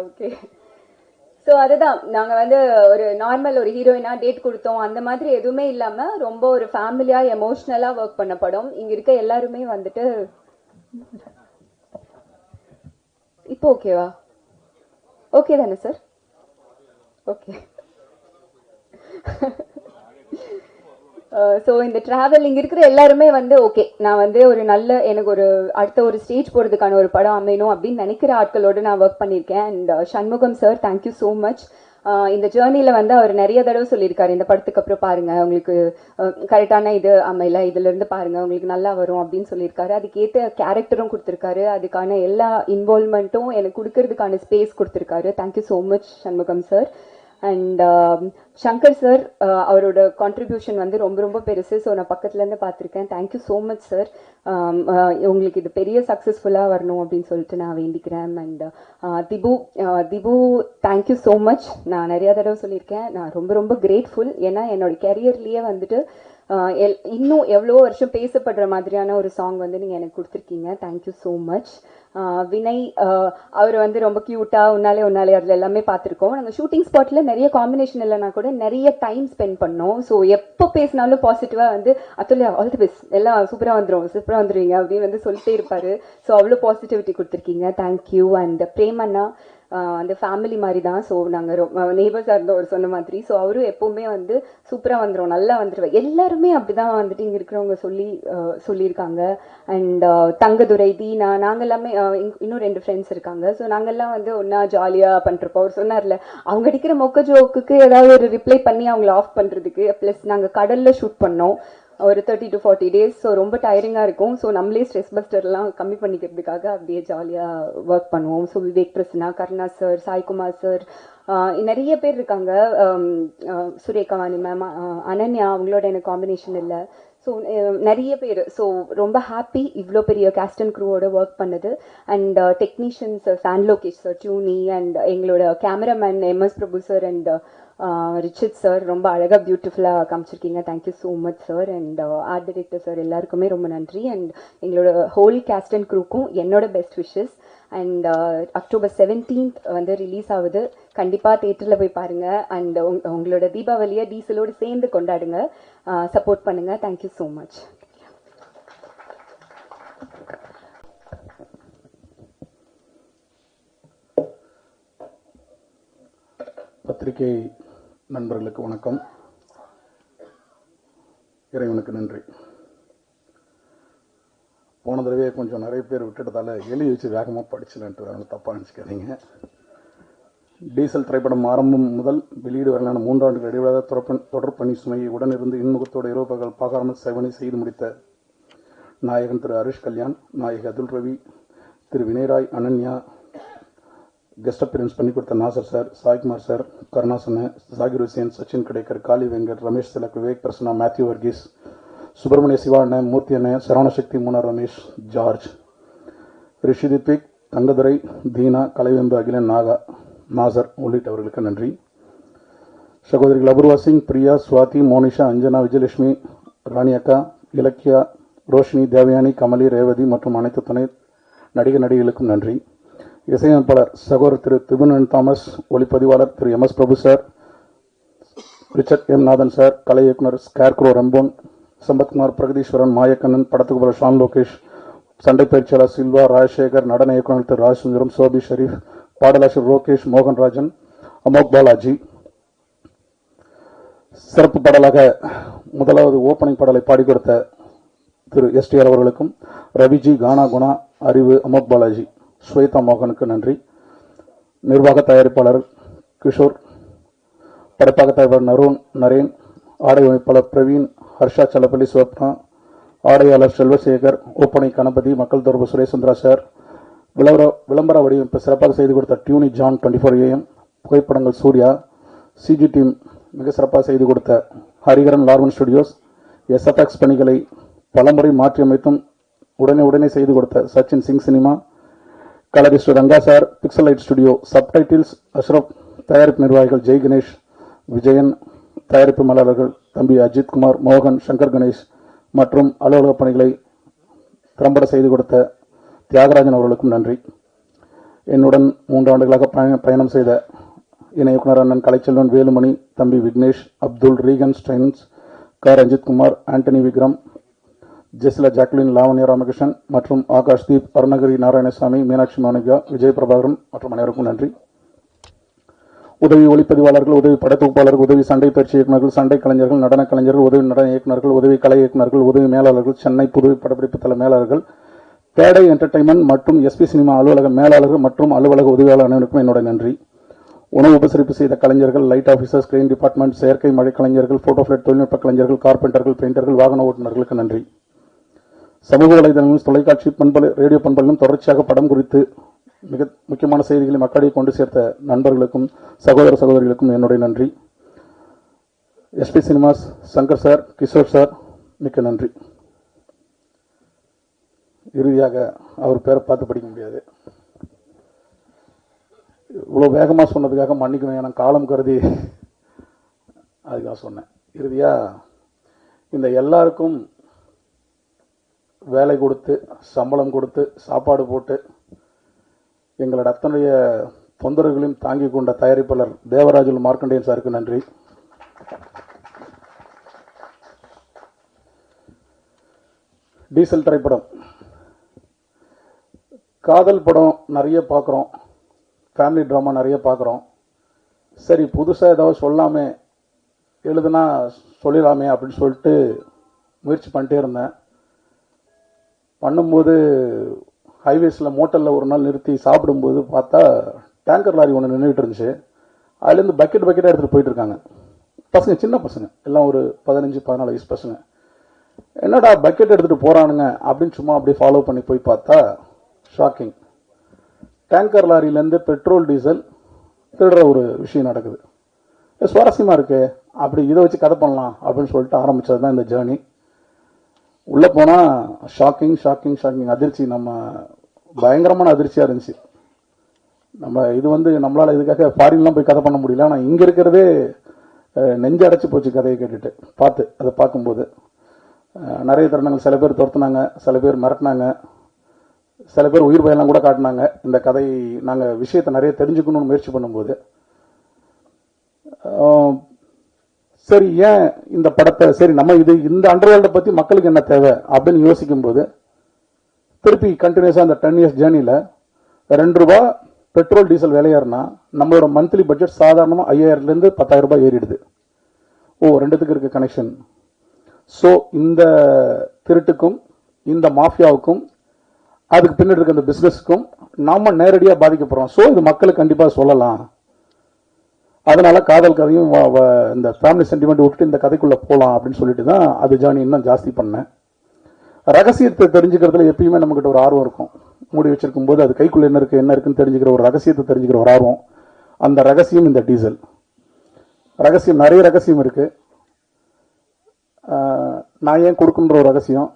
ஸோ அதுதான் நாங்கள் வந்து ஒரு நார்மல் ஒரு ஹீரோயினா டேட் கொடுத்தோம் அந்த மாதிரி எதுவுமே இல்லாமல் ரொம்ப ஒரு ஃபேமிலியாக எமோஷ்னலாக ஒர்க் பண்ண படம். இங்கே இருக்க எல்லாருமே வந்துட்டு இப்போ ஓகேவா? ஓகே தானே சார்? ஓகே. ஸோ இந்த ட்ராவல் இங்கே இருக்கிற எல்லாருமே வந்து ஓகே நான் வந்து ஒரு நல்ல எனக்கு ஒரு அடுத்த ஒரு ஸ்டேஜ் போகிறதுக்கான ஒரு படம் அமையணும் அப்படின்னு நினைக்கிற ஆட்களோடு நான் ஒர்க் பண்ணியிருக்கேன். And Shanmugam sir, thank you so much. இந்த ஜேர்னியில் வந்து அவர் நிறைய தடவை சொல்லியிருக்காரு, இந்த படத்துக்கு அப்புறம் பாருங்கள் உங்களுக்கு கரெக்டான இது அமையல, இதுலேருந்து பாருங்கள் உங்களுக்கு நல்லா வரும் அப்படின்னு சொல்லியிருக்காரு. அதுக்கேற்ற கேரக்டரும் கொடுத்துருக்காரு, அதுக்கான எல்லா இன்வால்வ்மெண்ட்டும் எனக்கு கொடுக்கறதுக்கான ஸ்பேஸ் கொடுத்துருக்காரு. Thank you so much Shanmugam sir. And Shankar sir அவரோட கான்ட்ரிபியூஷன் வந்து ரொம்ப ரொம்ப பெருசு. ஸோ நான் பக்கத்துலேருந்து பார்த்துருக்கேன். Thank you so much sir. உங்களுக்கு இது பெரிய சக்ஸஸ்ஃபுல்லாக வரணும் அப்படின்னு சொல்லிட்டு நான் வேண்டிக்கிறேன். And Dipu thank you so much. நான் நிறையா தடவை சொல்லியிருக்கேன், நான் ரொம்ப ரொம்ப கிரேட்ஃபுல். ஏன்னா என்னோட கெரியர்லேயே வந்துட்டு இன்னும் எவ்வளோ வருஷம் பேசப்படுற மாதிரியான ஒரு சாங் வந்து நீங்கள் எனக்கு கொடுத்துருக்கீங்க. Thank you so much. வினய் அவர் வந்து ரொம்ப க்யூட்டாக உன்னாலே அதில் எல்லாமே பார்த்துருக்கோம். நாங்கள் ஷூட்டிங் ஸ்பாட்டில் நிறைய காம்பினேஷன் இல்லைனா கூட நிறைய டைம் ஸ்பெண்ட் பண்ணோம். ஸோ எப்போ பேசினாலும் பாசிட்டிவாக வந்து அத்துலயா ஆல் தி பெஸ்ட், எல்லாம் சூப்பராக வந்துடுவீங்க அப்படின்னு வந்து சொல்லிட்டே இருப்பார். ஸோ அவ்வளோ பாசிட்டிவிட்டி கொடுத்துருக்கீங்க. தேங்க்யூ. அண்ட் பிரேமண்ணா அந்த ஃபேமிலி மாதிரி தான். ஸோ நாங்கள் நெய்பர்ஸாக இருந்தோம் அவர் சொன்ன மாதிரி. ஸோ அவரும் எப்போவுமே வந்து சூப்பராக வந்துடும், நல்லா வந்துடுவேன். எல்லாருமே அப்படி தான் வந்துட்டு இங்கே இருக்கிறவங்க சொல்லியிருக்காங்க. அண்ட் தங்கதுரை, தீனா, நாங்கள் எல்லாமே இன்னும் 2 ஃப்ரெண்ட்ஸ் இருக்காங்க. ஸோ நாங்கள்லாம் வந்து ஒன்றா ஜாலியாக பண்ணிருப்போம். அவர் சொன்னார்ல, அவங்க அடிக்கிற மொக்க ஜோக்குக்கு ஏதாவது ஒரு ரிப்ளை பண்ணி அவங்கள ஆஃப் பண்ணுறதுக்கு. ப்ளஸ் நாங்கள் கடலில் ஷூட் பண்ணோம் ஒரு 30 to 40 days. ஸோ ரொம்ப டயரிங்காக இருக்கும். ஸோ நம்மளே ஸ்ட்ரெஸ் பஸ்டர்லாம் கம்மி பண்ணிக்கிறதுக்காக அப்படியே ஜாலியாக ஒர்க் பண்ணுவோம். So Vivek Prasanna, Karuna sir, Saikumar sir, நிறைய பேர் இருக்காங்க. சுரேகாவாணி மேம், அனன்யா, அவங்களோட எனக்கு காம்பினேஷன் இல்லை. ஸோ நிறைய பேர். ஸோ ரொம்ப ஹாப்பி இவ்வளோ பெரிய கேஸ்ட் அண்ட் க்ரூவோட ஒர்க் பண்ணது. அண்ட் டெக்னீஷியன்ஸ் சாண்ட் லோகேஷ் சார், டியூனி, அண்ட் எங்களோட cameraman MS Prabhu sir and ரிச்சித் சார் ரொம்ப அழகாக பியூட்டிஃபுல்லாக காமிச்சிருக்கீங்க. Thank you so much sir. And art director sir எல்லாருக்குமே ரொம்ப நன்றி. அண்ட் எங்களோட ஹோல் கேஸ்ட் அண்ட் க்ரூக்கும் என்னோட best wishes. And October 17th வந்து ரிலீஸ் ஆகுது. கண்டிப்பாக தேட்டரில் போய் பாருங்கள். அண்ட் உங்களோட தீபாவளியை டீசலோடு சேர்ந்து கொண்டாடுங்க, சப்போர்ட் பண்ணுங்கள். Thank you so much. பத்திரிகை நண்பர்களுக்கு வணக்கம். இறைவனுக்கு நன்றி. போன தடவையே கொஞ்சம் நிறைய பேர் விட்டுட்டதால எழுதி வச்சு வேகமாக படிச்சலன்ட்டு அதனால தப்பாக நினச்சிக்காதீங்க. டீசல் திரைப்படம் ஆரம்பம் முதல் வெளியீடு வரலான 3 ஆண்டுகள் இடைவிடாத தொடர் பணி சுமையை உடனிருந்து இன்முகத்தோடு இரவு பகல் பார்க்காமல் செவனை செய்து முடித்த நாயகன் திரு ஹரிஷ் கல்யாண், நாயகி அதுல் ரவி, திரு வினய்ராய், அனன்யா, கெஸ்ட் அப்பியரன்ஸ் பண்ணி கொடுத்த நாசர் சார், சாய்குமார் சார், கருணாசன், ஜாகிர் ஹுசேன், சச்சின் கடைக்கர், காளி வெங்கட், ரமேஷ் திலக், விவேக் பிரசன்னா, மேத்யூ வர்கீஸ், சுப்பிரமணிய சிவா அண்ணன், மூர்த்தி அண்ணன், சரவணசக்தி, மூனார் ரமேஷ், ஜார்ஜ், ரிஷி தித்விக், தங்கதுரை, தீனா, கலைவெம்பு, அகிலன், நாகா, நாசர் உள்ளிட்டவர்களுக்கு நன்றி. சகோதரிகள் அபூர்வா சிங், பிரியா, சுவாதி, மோனிஷா, அஞ்சனா, விஜயலட்சுமி, ராணி அக்கா, இலக்கியா, ரோஷினி, தேவயானி, கமலி, ரேவதி மற்றும் அனைத்து துணை நடிகர்களுக்கும் நன்றி. இசையமைப்பாளர் சகோதரர் திரு திபுனன் தாமஸ், ஒளிப்பதிவாளர் திரு MS Prabhu sir, Richard M நாதன் சார், கலை இயக்குனர் ஸ்கேர்க்ரோ ரம்போன், சம்பத்குமார், பிரகதீஸ்வரன், மாயக்கண்ணன், படத்துக்கு போல ஷான் லோகேஷ், சண்டை பயிற்சியாளர் சில்வா, ராஜசேகர், நடன இயக்குனர் திரு ராஜசுந்தரம், சோபி ஷரீப், பாடலாசிரியர் ரோகேஷ், மோகன்ராஜன், அமோக் பாலாஜி. சிறப்பு பாடலாக முதலாவது ஓப்பனிங் பாடலை பாடி கொடுத்த திரு STR அவர்களுக்கும், ரவிஜி, கானா, குணா, அறிவு, அமோக் பாலாஜி, ஸ்வேதா மோகனுக்கு நன்றி. நிர்வாக தயாரிப்பாளர் கிஷோர், படைப்பாக தயாரிப்பாளர் நருண், நரேன், ஆடை அமைப்பாளர் பிரவீன், ஹர்ஷா, சலப்பள்ளி, சிவப்னா, ஆடையாளர் செல்வசேகர், ஓப்பனை கணபதி, மக்கள் தொடர்பு சுரேசந்திரா சார், விளம்பர வடிவமைப்பு சிறப்பாக செய்து கொடுத்த டியூனி ஜான் 24 AM, புகைப்படங்கள் சூர்யா, CG டீம் மிக சிறப்பாக செய்து கொடுத்த ஹரிகரன், லார்வன் ஸ்டுடியோஸ், SFX பணிகளை பலமுறை மாற்றியமைத்தும் உடனே செய்து கொடுத்த Sachin Singh cinema, colourist Ranga sir, Pixelight studio, subtitles Ashraf, தயாரிப்பு நிர்வாகிகள் ஜெய் கணேஷ், விஜயன், தயாரிப்பு மேலாளர்கள் தம்பி அஜித் குமார், மோகன், சங்கர் கணேஷ் மற்றும் அலுவலக பணிகளை திறம்பட செய்து கொடுத்த தியாகராஜன் அவர்களுக்கும் நன்றி. என்னுடன் 3 ஆண்டுகளாக பயணம் செய்த இணை இயக்குனர் அண்ணன் கலைச்செல்வன், வேலுமணி, தம்பி விக்னேஷ், அப்துல், ரீகன் ஸ்டைன்ஸ், ரஞ்சித் குமார், ஆண்டனி விக்ரம், ஜெசிலா, ஜாக்லின், லாவண்யா ராமகிருஷ்ணன் மற்றும் ஆகாஷ் தீப், அருணகிரி நாராயணசாமி, மீனாட்சி மோனிகா, விஜய் பிரபாகரன் மற்றும் அனைவருக்கும் நன்றி. உதவி ஒளிப்பதிவாளர்கள், உதவி படத்தொகுப்பாளர்கள், உதவி சண்டை பயிற்சி இயக்குநர்கள், சண்டை கலைஞர்கள், நடன கலைஞர்கள், உதவி நடன இயக்குநர்கள், உதவி கலை இயக்குநர்கள், உதவி மேலாளர்கள், சென்னை புதுவை படப்பிடிப்பு தள மேலாளர்கள், பேடை என்டர்டைன்மெண்ட் மற்றும் SP சினிமா அலுவலக மேலாளர்கள் மற்றும் அலுவலக உதவியாளர் அனைவருக்கும் என்னுடைய நன்றி. உணவு உபசரிப்பு செய்த கலைஞர்கள், லைட் ஆபீசர்ஸ், கிரெயின் டிபார்ட்மெண்ட், செயற்கை மழை கலைஞர்கள், போட்டோ பிளேட் தொழில்நுட்ப கலைஞர்கள், கார்பெண்டர்கள், பெயிண்டர்கள், வாகன ஓட்டுநர்களுக்கு நன்றி. சமூக வலைதளங்களும் தொலைக்காட்சி பண்பலை, ரேடியோ பண்பலையும் தொடர்ச்சியாக படம் குறித்து மிக முக்கியமான செய்திகளை மக்களிடையே கொண்டு சேர்த்த நண்பர்களுக்கும் சகோதர சகோதரிகளுக்கும் என்னுடைய நன்றி. SP cinemas Shankar sir, Kishore sir, மிக்க நன்றி. இறுதியாக அவர் பேரை பார்த்து படிக்க முடியாது, இவ்வளோ வேகமாக சொன்னதுக்காக மன்னிக்கணும், ஏன்னா காலம் கருதி அதுக்காக சொன்னேன். இறுதியாக இந்த எல்லாருக்கும் வேலை கொடுத்து சம்பளம் கொடுத்து சாப்பாடு போட்டு எங்களோட அத்தனைய தொந்தரவுகளையும் தாங்கி கொண்ட தயாரிப்பாளர் தேவராஜுல் மார்க்கண்டேயன் சாருக்கு நன்றி. டீசல் திரைப்படம், காதல் படம் நிறைய பார்க்குறோம், ஃபேமிலி ட்ராமா நிறைய பார்க்குறோம். சரி, புதுசாக ஏதாவது சொல்லாமே, எழுதுனா சொல்லிடலாமே அப்படின்னு சொல்லிட்டு முயற்சி பண்ணிட்டே இருந்தேன். பண்ணும்போது ஹைவேஸில் மோட்டலில் ஒரு நாள் நிறுத்தி சாப்பிடும்போது பார்த்தா டேங்கர் லாரி ஒன்று நின்றுட்டு இருந்துச்சு. அதுலேருந்து பக்கெட்டாக எடுத்துகிட்டு போயிட்டு இருக்காங்க பசங்க, சின்ன பசங்க எல்லாம், ஒரு 15-14 வயசு பசங்க. என்னடா பக்கெட் எடுத்துகிட்டு போகிறானுங்க அப்படின்னு சும்மா அப்படியே ஃபாலோ பண்ணி போய் பார்த்தா ஷாக்கிங், டேங்கர் லாரியிலேருந்து பெட்ரோல் டீசல் திருடுற ஒரு விஷயம் நடக்குது. சுவாரஸ்யமாக இருக்கு, அப்படி இதை வச்சு கதை பண்ணலாம் அப்படின்னு சொல்லிட்டு ஆரம்பித்தது தான் இந்த ஜேர்னி. உள்ளே போனால் ஷாக்கிங் ஷாக்கிங் ஷாக்கிங், அதிர்ச்சி, நம்ம பயங்கரமான அதிர்ச்சியாக இருந்துச்சு. நம்ம இது வந்து நம்மளால் இதுக்காக ஃபாரின்லாம் போய் கதை பண்ண முடியல, ஆனால் இங்கே இருக்கிறதே நெஞ்சு அடைச்சி போச்சு கதையை கேட்டுட்டு அதை பார்க்கும்போது. நிறைய தருணங்கள், சில பேர் துரத்துனாங்க, சில பேர் மிரட்டினாங்க, சில பேர் உயிர் பயம்லாம் கூட காட்டினாங்க. இந்த கதை நாங்கள் விஷயத்தை நிறைய தெரிஞ்சுக்கணும்னு முயற்சி பண்ணும்போது, சரி ஏன் இந்த படத்தை, சரி நம்ம இந்த அண்டர்வேல்டை பற்றி மக்களுக்கு என்ன தேவை அப்படின்னு யோசிக்கும் போது திருப்பி கண்டினியூஸாக அந்த 10 இயர்ஸ் ஜேர்னியில் ₹2 பெட்ரோல் டீசல் விலையேறினா நம்மளோட மந்த்லி பட்ஜெட் சாதாரணமாக 5000லேருந்து 10,000 ரூபாய் ஏறிடுது. ரெண்டுத்துக்கு இருக்க கனெக்ஷன். ஸோ இந்த திருட்டுக்கும் இந்த மாஃபியாவுக்கும் அதுக்கு பின்னாடி இருக்க அந்த பிஸ்னஸுக்கும் நாம நேரடியாக பாதிக்கப்படுறோம். ஸோ இது மக்களுக்கு கண்டிப்பாக சொல்லலாம். அதனால காதல் கதையும் இந்த ஃபேமிலி சென்டிமெண்ட் விட்டுட்டு இந்த கதைக்குள்ளே போகலாம் அப்படின்னு சொல்லிட்டு தான் அது ஜானி இன்னும் ஜாஸ்தி பண்ணேன். ரகசியத்தை தெரிஞ்சுக்கிறதுல எப்பயுமே நம்மகிட்ட ஒரு ஆர்வம் இருக்கும். மூடி வச்சிருக்கும் போது அது கைக்குள்ள என்ன இருக்குன்னு தெரிஞ்சுக்கிற ஒரு ரகசியத்தை தெரிஞ்சுக்கிற ஒரு ஆர்வம். அந்த ரகசியம் இந்த டீசல் ரகசியம். நிறைய ரகசியம் இருக்கு. நான் ஏன் கொடுக்குன்ற ஒரு ரகசியம்,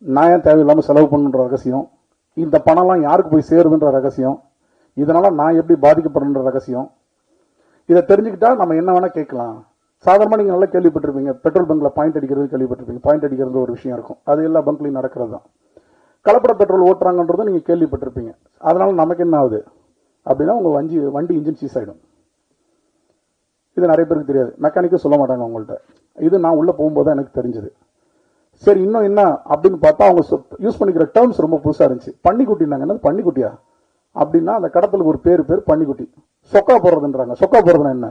நான் ஏன் தேவையில்லாமல் செலவு பண்ணுன்ற ரகசியம், இந்த பணம்லாம் யாருக்கு போய் சேருதுன்ற ரகசியம், இதனால நான் எப்படி பாதிக்கப்படுன்ற ரகசியம். இதை தெரிஞ்சுக்கிட்டா நம்ம என்ன வேணா கேட்கலாம். சாதாரணமாக நீங்கள் நல்லா கேள்விப்பட்டிருப்பீங்க, பெட்ரோல் பங்க்ல பாயிண்ட் அடிக்கிறது கேள்விப்பட்டிருப்பீங்க. பாயிண்ட் அடிக்கிறது ஒரு விஷயம் இருக்கும், அது எல்லா பங்க்லையும் நடக்கிறது தான். கலப்பட பெட்ரோல் ஓட்டுறாங்கன்றதும் நீங்கள் கேள்விப்பட்டிருப்பீங்க. அதனால நமக்கு என்ன ஆகுது அப்படின்னா உங்கள் வண்டி இன்ஜின் சீஸ் ஆகிடும். இது நிறைய பேருக்கு தெரியாது, மெக்கானிக்கும் சொல்ல மாட்டாங்க உங்கள்கிட்ட. இது நான் உள்ளே போகும்போது தான் எனக்கு தெரிஞ்சது. சரி, இன்னும் என்ன அப்படின்னு பார்த்தா அவங்க யூஸ் பண்ணிக்கிற டேர்ம்ஸ் ரொம்ப புதுசாக இருந்துச்சு. பன்னிக்குட்டினாங்க. என்னது பன்னிக்குட்டியா அப்படின்னா அந்த கடத்தலுக்கு ஒரு பேர் பன்னிக்குட்டி. சொக்கா போடுறதுன்றாங்க. சொக்கா போடுறதுன்னா என்ன,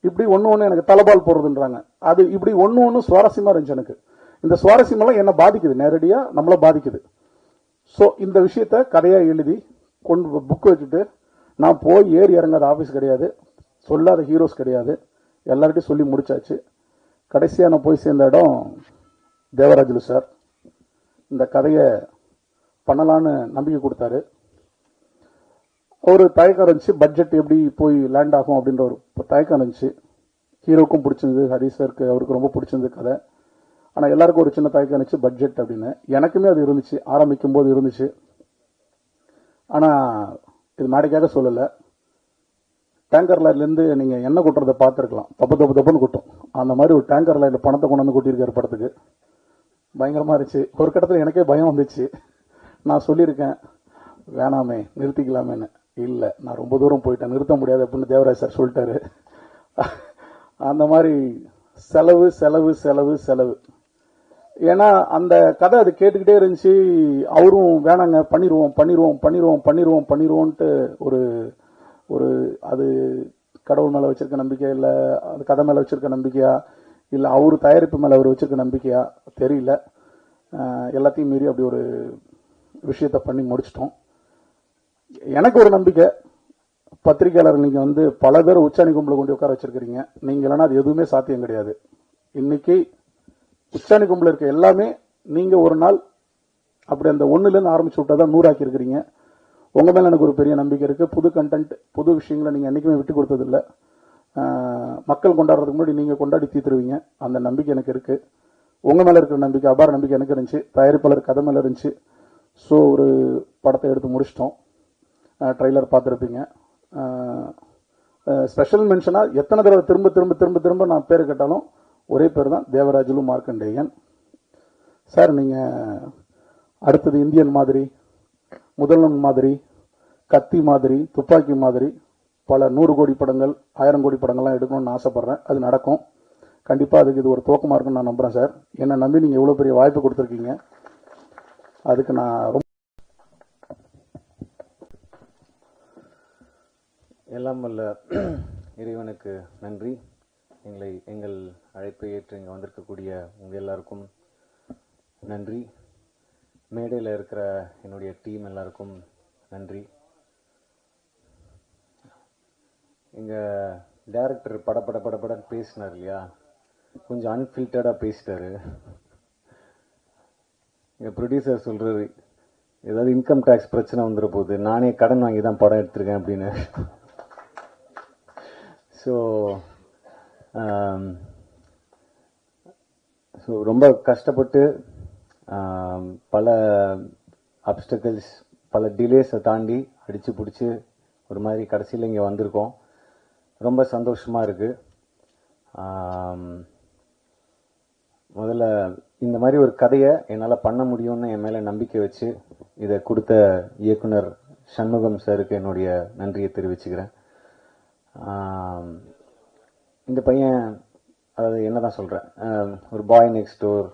இப்படி ஒன்று எனக்கு தலைபால் போடுறதுன்றாங்க. அது இப்படி ஒன்று சுவாரஸ்யமாக இருந்துச்சு எனக்கு. இந்த சுவாரஸ்யமெல்லாம் என்ன பாதிக்குது, நேரடியாக நம்மளை பாதிக்குது. ஸோ இந்த விஷயத்த கதையாக எழுதி கொண்டு புக் வச்சுட்டு நான் போய் ஏறி இறங்காத ஆஃபீஸ் கிடையாது, சொல்லாத ஹீரோஸ் கிடையாது, எல்லார்கிட்டையும் சொல்லி முடிச்சாச்சு. கடைசியாக நான் போய் சேர்ந்த இடம் தேவராஜுலு சார். இந்த கதையை பண்ணலான்னு நம்பிக்கை கொடுத்தாரு. ஒரு தயக்கம் இருந்துச்சு, பட்ஜெட் எப்படி போய் லேண்ட் ஆகும் அப்படின்ற ஒரு தயக்கம் இருந்துச்சு. ஹீரோக்கும் பிடிச்சிருந்தது, ஹரிஷ் சாருக்கு அவருக்கு ரொம்ப பிடிச்சிருந்தது கதை. ஆனால் எல்லாருக்கும் ஒரு சின்ன தயக்கம் இருந்துச்சு பட்ஜெட் அப்படின்னு. எனக்குமே அது இருந்துச்சு, ஆரம்பிக்கும் போது இருந்துச்சு. ஆனால் இது மேடைக்காக சொல்லலை. டேங்கர் லாரிலேருந்து நீங்கள் எண்ணெய் கொட்டுறதை பார்த்துருக்கலாம், தப்புன்னு கொட்டும். அந்த மாதிரி ஒரு டேங்கர் லாரியில் பணத்தை கொண்டு வந்து கொட்டியிருக்காரு படத்துக்கு. பயங்கரமாக இருந்துச்சு. ஒரு கட்டத்தில் எனக்கே பயம் வந்துச்சு. நான் சொல்லியிருக்கேன் வேணாமே நிறுத்திக்கலாமேன்னு. இல்லை, நான் ரொம்ப தூரம் போயிட்டேன், நிறுத்த முடியாது அப்படின்னு தேவராஜ் சார் சொல்லிட்டாரு. அந்த மாதிரி செலவு செலவு செலவு செலவு. ஏன்னா அந்த கதை அது கேட்டுக்கிட்டே இருந்துச்சு. அவரும் வேணாங்க பண்ணிடுவோன்ட்டு ஒரு அது கடவுள் மேலே வச்சிருக்க நம்பிக்கை, இல்லை அது கதை மேலே வச்சிருக்க நம்பிக்கையா, இல்லை அவரு தயாரிப்பு மேலே அவர் வச்சிருக்க நம்பிக்கையா தெரியல. எல்லாத்தையும் மீறி அப்படி ஒரு விஷயத்த பண்ணி முடிச்சிட்டோம். எனக்கு ஒரு நம்பிக்கை, பத்திரிகையாளர் நீங்கள் பல பேர் உச்சாணி கும்பலை கொண்டு உட்கார வச்சிருக்கிறீங்க. நீங்கள் இல்லைன்னா அது எதுவுமே சாத்தியம் கிடையாது. இன்னைக்கு உச்சாணி கும்பல இருக்க எல்லாமே நீங்கள் ஒரு நாள் அப்படி அந்த 1லேருந்து ஆரம்பிச்சு விட்டாதான் 100 ஆக்கியிருக்கிறீங்க. உங்கள் மேலே எனக்கு ஒரு பெரிய நம்பிக்கை இருக்குது. புது கண்டென்ட், புது விஷயங்களை நீங்கள் என்றைக்குமே விட்டு கொடுத்ததில்லை. மக்கள் கொண்டாடுறதுக்கு முன்னாடி நீங்கள் கொண்டாடி தீர்த்துருவீங்க. அந்த நம்பிக்கை எனக்கு இருக்குது. உங்கள் மேலே இருக்கிற நம்பிக்கை, அபார நம்பிக்கை எனக்கு இருந்துச்சு. தயாரிப்பாளர் கதை மேலே இருந்துச்சு. ஸோ ஒரு படத்தை எடுத்து முடிச்சிட்டோம். ட்ரெய்லர் பார்த்துருப்பீங்க. ஸ்பெஷல் மென்ஷனாக எத்தனை தடவை திரும்ப திரும்ப திரும்ப திரும்ப நான் பேர் கேட்டாலும் ஒரே பேர் தான், தேவராஜுலு மார்க்கண்டேயன். சார், நீங்கள் அடுத்தது இந்தியன் மாதிரி, முதல்வன் மாதிரி, கத்தி மாதிரி, துப்பாக்கி மாதிரி பல 100 கோடி படங்கள், 1000 கோடி படங்கள்லாம் எடுக்கணும்னு ஆசைப்பட்றேன். அது நடக்கும் கண்டிப்பாக. அதுக்கு இது ஒரு துவக்கமாக இருக்குன்னு நான் நம்புகிறேன் சார். என்னை நம்பி நீங்கள் எவ்வளோ பெரிய வாய்ப்பு கொடுத்துருக்கீங்க. அதுக்கு நான் ரொம்ப எல்லாம் வல்ல இறைவனுக்கு நன்றி. எங்கள் அழைப்பை ஏற்று இங்கே வந்திருக்கக்கூடிய உங்கள் எல்லாருக்கும் நன்றி. மேடையில் இருக்கிற என்னுடைய டீம் எல்லாருக்கும் நன்றி. எங்கள் டைரக்டர் படன்னு பேசினார் இல்லையா, கொஞ்சம் அன்ஃபில்டர்டாக பேசிட்டாரு. எங்கள் ப்ரொடியூசர் சொல்கிறாரு, ஏதாவது இன்கம் டேக்ஸ் பிரச்சனை வந்துட போகுது, நானே கடன் வாங்கி தான் படம் எடுத்திருக்கேன் அப்படின்னு. ஸோ ரொம்ப கஷ்டப்பட்டு பல அப்டக்கிள்ஸ், பல டிலேஸை தாண்டி அடித்து பிடிச்சி ஒரு மாதிரி கடைசியில் இங்கே வந்திருக்கோம். ரொம்ப சந்தோஷமாக இருக்குது. முதல்ல இந்த மாதிரி ஒரு கதையை என்னால் பண்ண முடியும்னு என் மேலே நம்பிக்கை வச்சு இதை கொடுத்த இயக்குனர் சண்முகம் சாருக்கு என்னுடைய நன்றியை தெரிவிச்சுக்கிறேன். இந்த பையன், அதாவது என்னதான் சொல்கிறேன், ஒரு பாய் நெக்ஸ்ட் டோர்,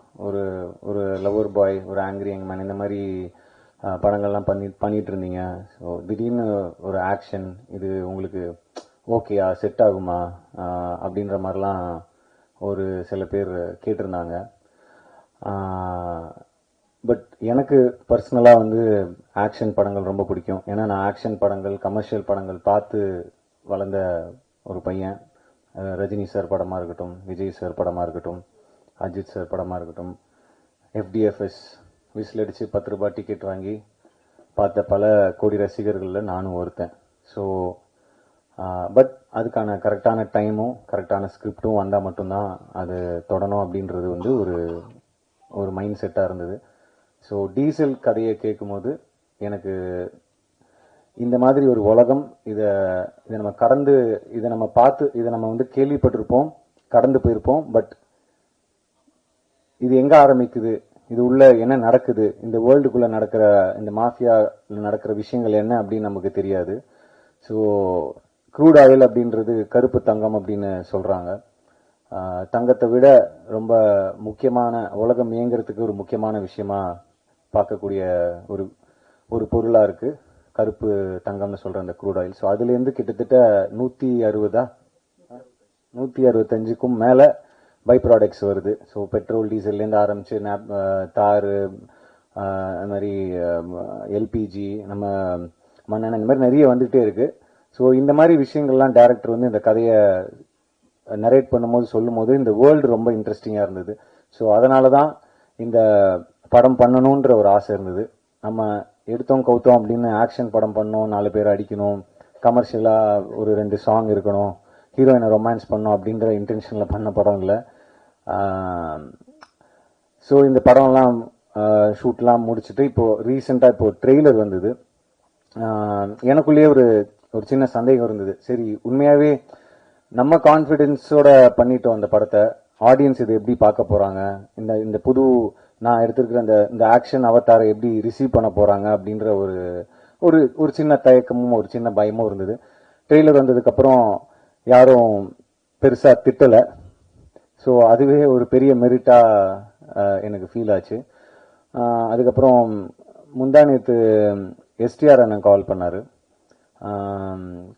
ஒரு லவர் பாய், ஒரு ஆங்கிரி யங் மேன், இந்த மாதிரி படங்கள்லாம் பண்ணிட்டு இருந்தீங்க. ஸோ திடீர்னு ஒரு ஆக்ஷன், இது உங்களுக்கு ஓகேயா, செட் ஆகுமா அப்படின்ற மாதிரிலாம் ஒரு சில பேர் கேட்டிருந்தாங்க. பட் எனக்கு பர்சனலாக வந்து ஆக்ஷன் படங்கள் ரொம்ப பிடிக்கும். ஏன்னா நான் ஆக்ஷன் படங்கள், கமர்ஷியல் படங்கள் பார்த்து வளர்ந்த ஒரு பையன். ரஜினி சார் படமாக இருக்கட்டும், விஜய் சார் படமாக இருக்கட்டும், அஜித் சார் படமாக இருக்கட்டும், எஃப்டிஎஃப்எஸ் விசில் அடித்து 10 ரூபாய் டிக்கெட் வாங்கி பார்த்த பல கோடி ரசிகர்களில் நானும் ஒருத்தன். ஸோ பட் அதுக்கான கரெக்டான டைமும் கரெக்டான ஸ்கிரிப்டும் வந்தால் மட்டும்தான் அது தொடணும் அப்படின்றது வந்து ஒரு மைண்ட் செட்டாக இருந்தது. ஸோ டீசல் கதையை கேட்கும்போது எனக்கு இந்த மாதிரி ஒரு உலகம், இதை நம்ம கடந்து, இதை நம்ம பார்த்து, இதை நம்ம வந்து கேள்விப்பட்டிருப்போம், கடந்து போயிருப்போம். பட் இது எங்கே ஆரம்பிக்குது, இது உள்ள என்ன நடக்குது, இந்த வேர்ல்டுக்குள்ளே நடக்கிற, இந்த மாஃபியாவில் நடக்கிற விஷயங்கள் என்ன அப்படின்னு நமக்கு தெரியாது. ஸோ க்ரூட் ஆயில் அப்படின்றது கருப்பு தங்கம் அப்படின்னு சொல்கிறாங்க. தங்கத்தை விட ரொம்ப முக்கியமான, உலகம் இயங்கிறதுக்கு ஒரு முக்கியமான விஷயமா பார்க்கக்கூடிய ஒரு பொருளாக இருக்குது கருப்பு தங்கம்னு சொல்கிற அந்த க்ரூட் ஆயில். ஸோ அதுலேருந்து கிட்டத்தட்ட 165க்கும் மேலே பை ப்ராடக்ட்ஸ் வருது. ஸோ பெட்ரோல், டீசல்லேருந்து ஆரம்பித்து தார், அது மாதிரி எல்பிஜி, நம்ம மண்ணெண்ணெய், இந்த மாதிரி நிறைய வந்துகிட்டே இருக்குது. ஸோ இந்த மாதிரி விஷயங்கள்லாம் டைரக்டர் வந்து இந்த கதையை நரேட் பண்ணும்போது, சொல்லும்போது இந்த வேர்ல்டு ரொம்ப இன்ட்ரெஸ்டிங்காக இருந்தது. ஸோ அதனால தான் இந்த படம் பண்ணணுன்ற ஒரு ஆசை இருந்தது. நம்ம எடுத்தோம் கவுத்தோம் அப்படின்னு ஆக்ஷன் படம் பண்ணோம், 4 பேர் அடிக்கணும், கமர்ஷியலாக ஒரு 2 சாங் இருக்கணும், ஹீரோயினை ரொமான்ஸ் பண்ணோம் அப்படின்ற இன்டென்ஷனில் பண்ண படம் இல்லை. ஸோ இந்த படம்லாம் ஷூட்லாம் முடிச்சுட்டு இப்போது ரீசெண்டாக இப்போ ட்ரெய்லர் வந்தது. எனக்குள்ளேயே ஒரு சின்ன சந்தேகம் இருந்தது. சரி, உண்மையாகவே நம்ம கான்ஃபிடென்ஸோட பண்ணிட்டோம் அந்த படத்தை, ஆடியன்ஸ் இதை எப்படி பார்க்க போகிறாங்க, இந்த புது நான் எடுத்திருக்கிற இந்த ஆக்ஷன் அவதாரை எப்படி ரிசீவ் பண்ண போகிறாங்க அப்படின்ற ஒரு சின்ன தயக்கமும் ஒரு சின்ன பயமும் இருந்தது. ட்ரெய்லர் வந்ததுக்கப்புறம் யாரும் பெருசாக திட்டலை. ஸோ அதுவே ஒரு பெரிய மெரிட்டாக எனக்கு ஃபீல் ஆச்சு. அதுக்கப்புறம் முந்தானேத்து எஸ்டிஆர் அண்ணன் கால் பண்ணார்.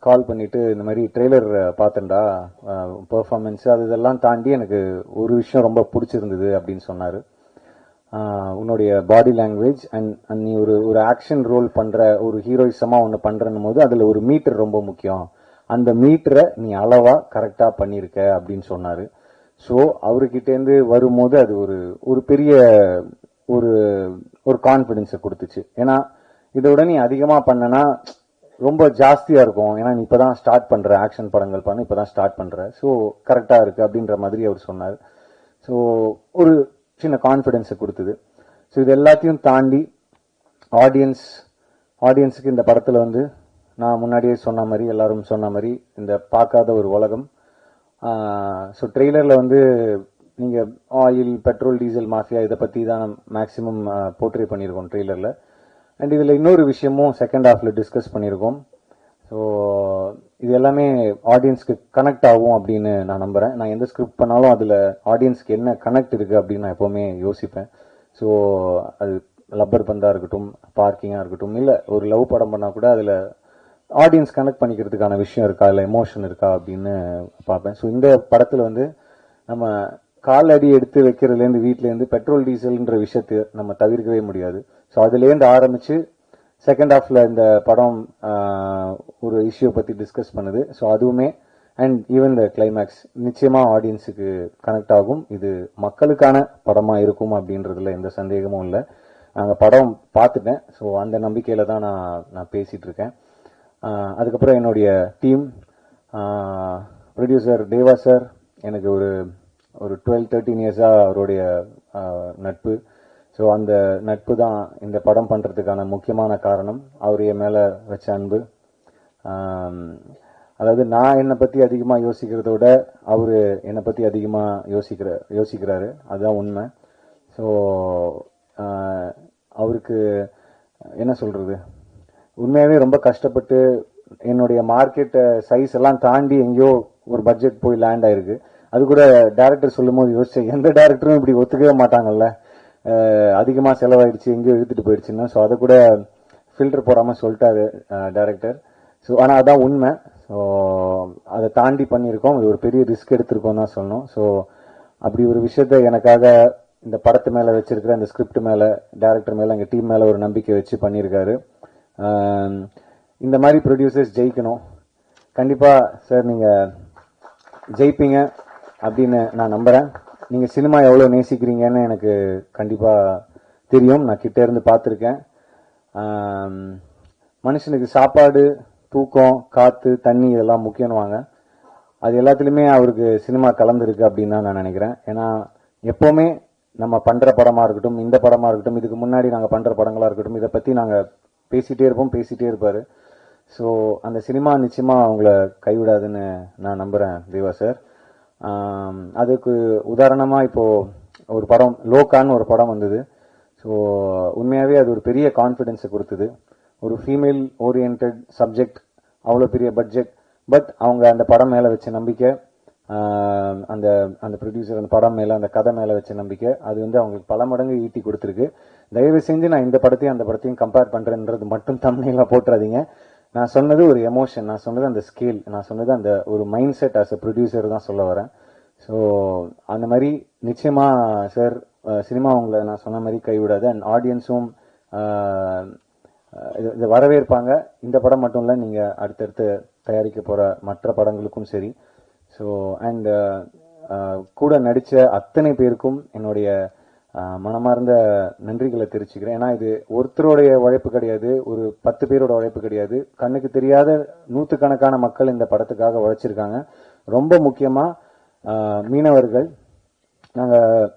கால் பண்ணிவிட்டு இந்த மாதிரி ட்ரெய்லர் பார்த்தேன்டா, பெர்ஃபார்மன்ஸு அது இதெல்லாம் தாண்டி எனக்கு ஒரு விஷயம் ரொம்ப பிடிச்சிருந்தது அப்படின்னு சொன்னார். உன்னுடைய பாடி லாங்குவேஜ் அண்ட் நீ ஒரு ஆக்ஷன் ரோல் பண்ணுற, ஒரு ஹீரோயிசமாக ஒன்று பண்ணுறன்னும் போது அதில் ஒரு மீட்டர் ரொம்ப முக்கியம், அந்த மீட்டரை நீ அளவாக கரெக்டாக பண்ணியிருக்க அப்படின்னு சொன்னார். ஸோ அவர்கிட்டேருந்து வரும்போது அது ஒரு பெரிய ஒரு கான்ஃபிடென்ஸை கொடுத்துச்சு. ஏன்னா இதோட நீ அதிகமாக பண்ணனா ரொம்ப ஜாஸ்தியாக இருக்கும். ஏன்னா நீ இப்போ தான் ஸ்டார்ட் பண்ணுற ஆக்ஷன் படங்கள் பண்ண இப்போ தான் ஸ்டார்ட் பண்ணுற, ஸோ கரெக்டாக இருக்குது அப்படின்ற மாதிரி அவர் சொன்னார். ஸோ ஒரு சின்ன கான்ஃபிடென்ஸை கொடுத்தது. ஸோ இது எல்லாத்தையும் தாண்டி ஆடியன்ஸுக்கு இந்த படத்தில் வந்து நான் முன்னாடியே சொன்ன மாதிரி, எல்லாரும் சொன்ன மாதிரி, இந்த பார்க்காத ஒரு உலகம். ஸோ ட்ரெய்லரில் வந்து நீங்கள் ஆயில், பெட்ரோல், டீசல் மாஃபியா இதை பற்றி தான் மேக்ஸிமம் போர்ட்ரே பண்ணியிருக்கோம் ட்ரெய்லரில். அண்ட் இதில் இன்னொரு விஷயமும் செகண்ட் ஹாஃபில் டிஸ்கஸ் பண்ணியிருக்கோம். ஸோ இது எல்லாமே ஆடியன்ஸ்க்கு கனெக்ட் ஆகும் அப்படின்னு நான் நம்புகிறேன். நான் எந்த ஸ்கிரிப்ட் பண்ணாலும் அதில் ஆடியன்ஸ்க்கு என்ன கனெக்ட் இருக்குது அப்படின்னு நான் எப்போவுமே யோசிப்பேன். ஸோ அது லப்பர் பந்தாக இருக்கட்டும், பார்க்கிங்காக இருக்கட்டும், இல்லை ஒரு லவ் படம் பண்ணால் கூட அதில் ஆடியன்ஸ் கனெக்ட் பண்ணிக்கிறதுக்கான விஷயம் இருக்கா, இல்லை எமோஷன் இருக்கா அப்படின்னு பார்ப்பேன். ஸோ இந்த படத்தில் வந்து நம்ம கால் அடி எடுத்து வைக்கிறதுலேருந்து வீட்டிலேருந்து பெட்ரோல் டீசல்ன்ற விஷயத்தை நம்ம தவிர்க்கவே முடியாது. ஸோ அதுலேருந்து ஆரம்பித்து செகண்ட் ஹாஃபில் இந்த படம் ஒரு இஷ்யூ பற்றி டிஸ்கஸ் பண்ணுது. ஸோ அதுவுமே அண்ட் ஈவன் த கிளைமேக்ஸ் நிச்சயமாக ஆடியன்ஸுக்கு கனெக்ட் ஆகும். இது மக்களுக்கான படமாக இருக்கும் அப்படின்றதுல எந்த சந்தேகமும் இல்லை. நாங்கள் படம் பார்த்துட்டேன். ஸோ அந்த நம்பிக்கையில் தான் நான் பேசிகிட்டு இருக்கேன். அதுக்கப்புறம் என்னுடைய டீம், ப்ரொடியூசர் தேவா சார், எனக்கு ஒரு 12-13 இயர்ஸாக அவருடைய நட்பு. ஸோ அந்த நட்பு தான் இந்த படம் பண்ணுறதுக்கான முக்கியமான காரணம். அவர் என் மேலே வச்ச அன்பு. அதாவது நான் என்னை பற்றி அதிகமாக யோசிக்கிறத விட அவர் என்னை பற்றி அதிகமாக யோசிக்கிறாரு. அதுதான் உண்மை. ஸோ அவருக்கு என்ன சொல்கிறது, உண்மையாகவே ரொம்ப கஷ்டப்பட்டு என்னுடைய மார்க்கெட் சைஸ் எல்லாம் தாண்டி எங்கேயோ ஒரு பட்ஜெட் போய் லேண்ட் ஆயிருக்கு. அது கூட டேரக்டர் சொல்லும் போது யோசிச்சேன், எந்த டேரக்டரும் இப்படி ஒத்துக்கவே மாட்டாங்கல்ல, அதிகமாக செலவாயிடுச்சு, எங்கேயோ இழுத்துட்டு போயிடுச்சுன்னா. ஸோ அதை கூட ஃபில்டர் போடாமல் சொல்லிட்டாரு டேரக்டர். ஸோ ஆனால் அதான் உண்மை. ஸோ அதை தாண்டி பண்ணியிருக்கோம். இது ஒரு பெரிய ரிஸ்க் எடுத்திருக்கோம் தான் சொல்லணும். ஸோ அப்படி ஒரு விஷயத்த எனக்காக இந்த படத்து மேலே வச்சிருக்கிற, இந்த ஸ்கிரிப்ட் மேலே, டேரக்டர் மேலே, எங்கள் டீம் மேலே ஒரு நம்பிக்கை வச்சு பண்ணியிருக்காரு. இந்த மாதிரி ப்ரொடியூசர்ஸ் ஜெயிக்கணும். கண்டிப்பாக சார் நீங்கள் ஜெயிப்பீங்க அப்படின்னு நான் நம்புகிறேன். நீங்கள் சினிமா எவ்வளோ நேசிக்கிறீங்கன்னு எனக்கு கண்டிப்பாக தெரியும். நான் கிட்டே இருந்து பார்த்துருக்கேன். மனுஷனுக்கு சாப்பாடு, தூக்கம், காற்று, தண்ணி இதெல்லாம் முக்கியம்னுவாங்க. அது எல்லாத்துலேயுமே அவருக்கு சினிமா கலந்துருக்கு அப்படின்னு தான் நான் நினைக்கிறேன். ஏன்னா எப்போவுமே நம்ம பண்ணுற படமாக இருக்கட்டும், இந்த படமாக இருக்கட்டும், இதுக்கு முன்னாடி நாங்கள் பண்ணுற படங்களாக இருக்கட்டும், இதை பற்றி நாங்கள் பேசிகிட்டே இருப்பார். ஸோ அந்த சினிமா நிச்சயமாக அவங்கள கைவிடாதுன்னு நான் நம்புகிறேன் தேவா சார். அதுக்கு உதாரணமாக இப்போது ஒரு படம் லோகான்னு ஒரு படம் வந்தது. ஸோ உண்மையாகவே அது ஒரு பெரிய கான்ஃபிடென்ஸை கொடுத்தது. ஒரு ஃபீமேல் ஓரியன்ட் சப்ஜெக்ட், அவ்வளோ பெரிய பட்ஜெட், பட் அவங்க அந்த படம் மேலே வச்ச நம்பிக்கை, அந்த அந்த ப்ரொடியூசர் அந்த படம் மேலே, அந்த கதை மேலே வச்ச நம்பிக்கை, அது வந்து அவங்களுக்கு பல மடங்கு ஈட்டி கொடுத்துருக்கு. தயவு செஞ்சு நான் இந்த படத்தையும் அந்த படத்தையும் கம்பேர் பண்ணுறேன்றது மட்டும் தம்ப்நெயிலா போட்டுறாதீங்க. நான் சொன்னது ஒரு எமோஷன், நான் சொன்னது அந்த ஸ்கேல், நான் சொன்னது அந்த ஒரு mind set as a producer தான் சொல்ல வரேன். ஸோ அந்த மாதிரி நிச்சயமாக சார் சினிமா உங்களை நான் சொன்ன மாதிரி கைவிடாது. அண்ட் ஆடியன்ஸும் இதை வரவேற்பாங்க. இந்த படம் மட்டும் இல்லை, நீங்கள் அடுத்தடுத்து தயாரிக்க போகிற மற்ற படங்களுக்கும் சரி. ஸோ அண்ட் கூட நடித்த அத்தனை பேருக்கும் என்னுடைய மனமார்ந்த நன்றிகளை தெரிவிச்சுக்கிறேன். ஏன்னா இது ஒருத்தருடைய உழைப்பு கிடையாது, ஒரு 10 பேரோட உழைப்பு கிடையாது. கண்ணுக்கு தெரியாத 100கணக்கான மக்கள் இந்த படத்துக்காக உழைச்சிருக்காங்க. ரொம்ப முக்கியமாக மீனவர்கள். நாங்கள்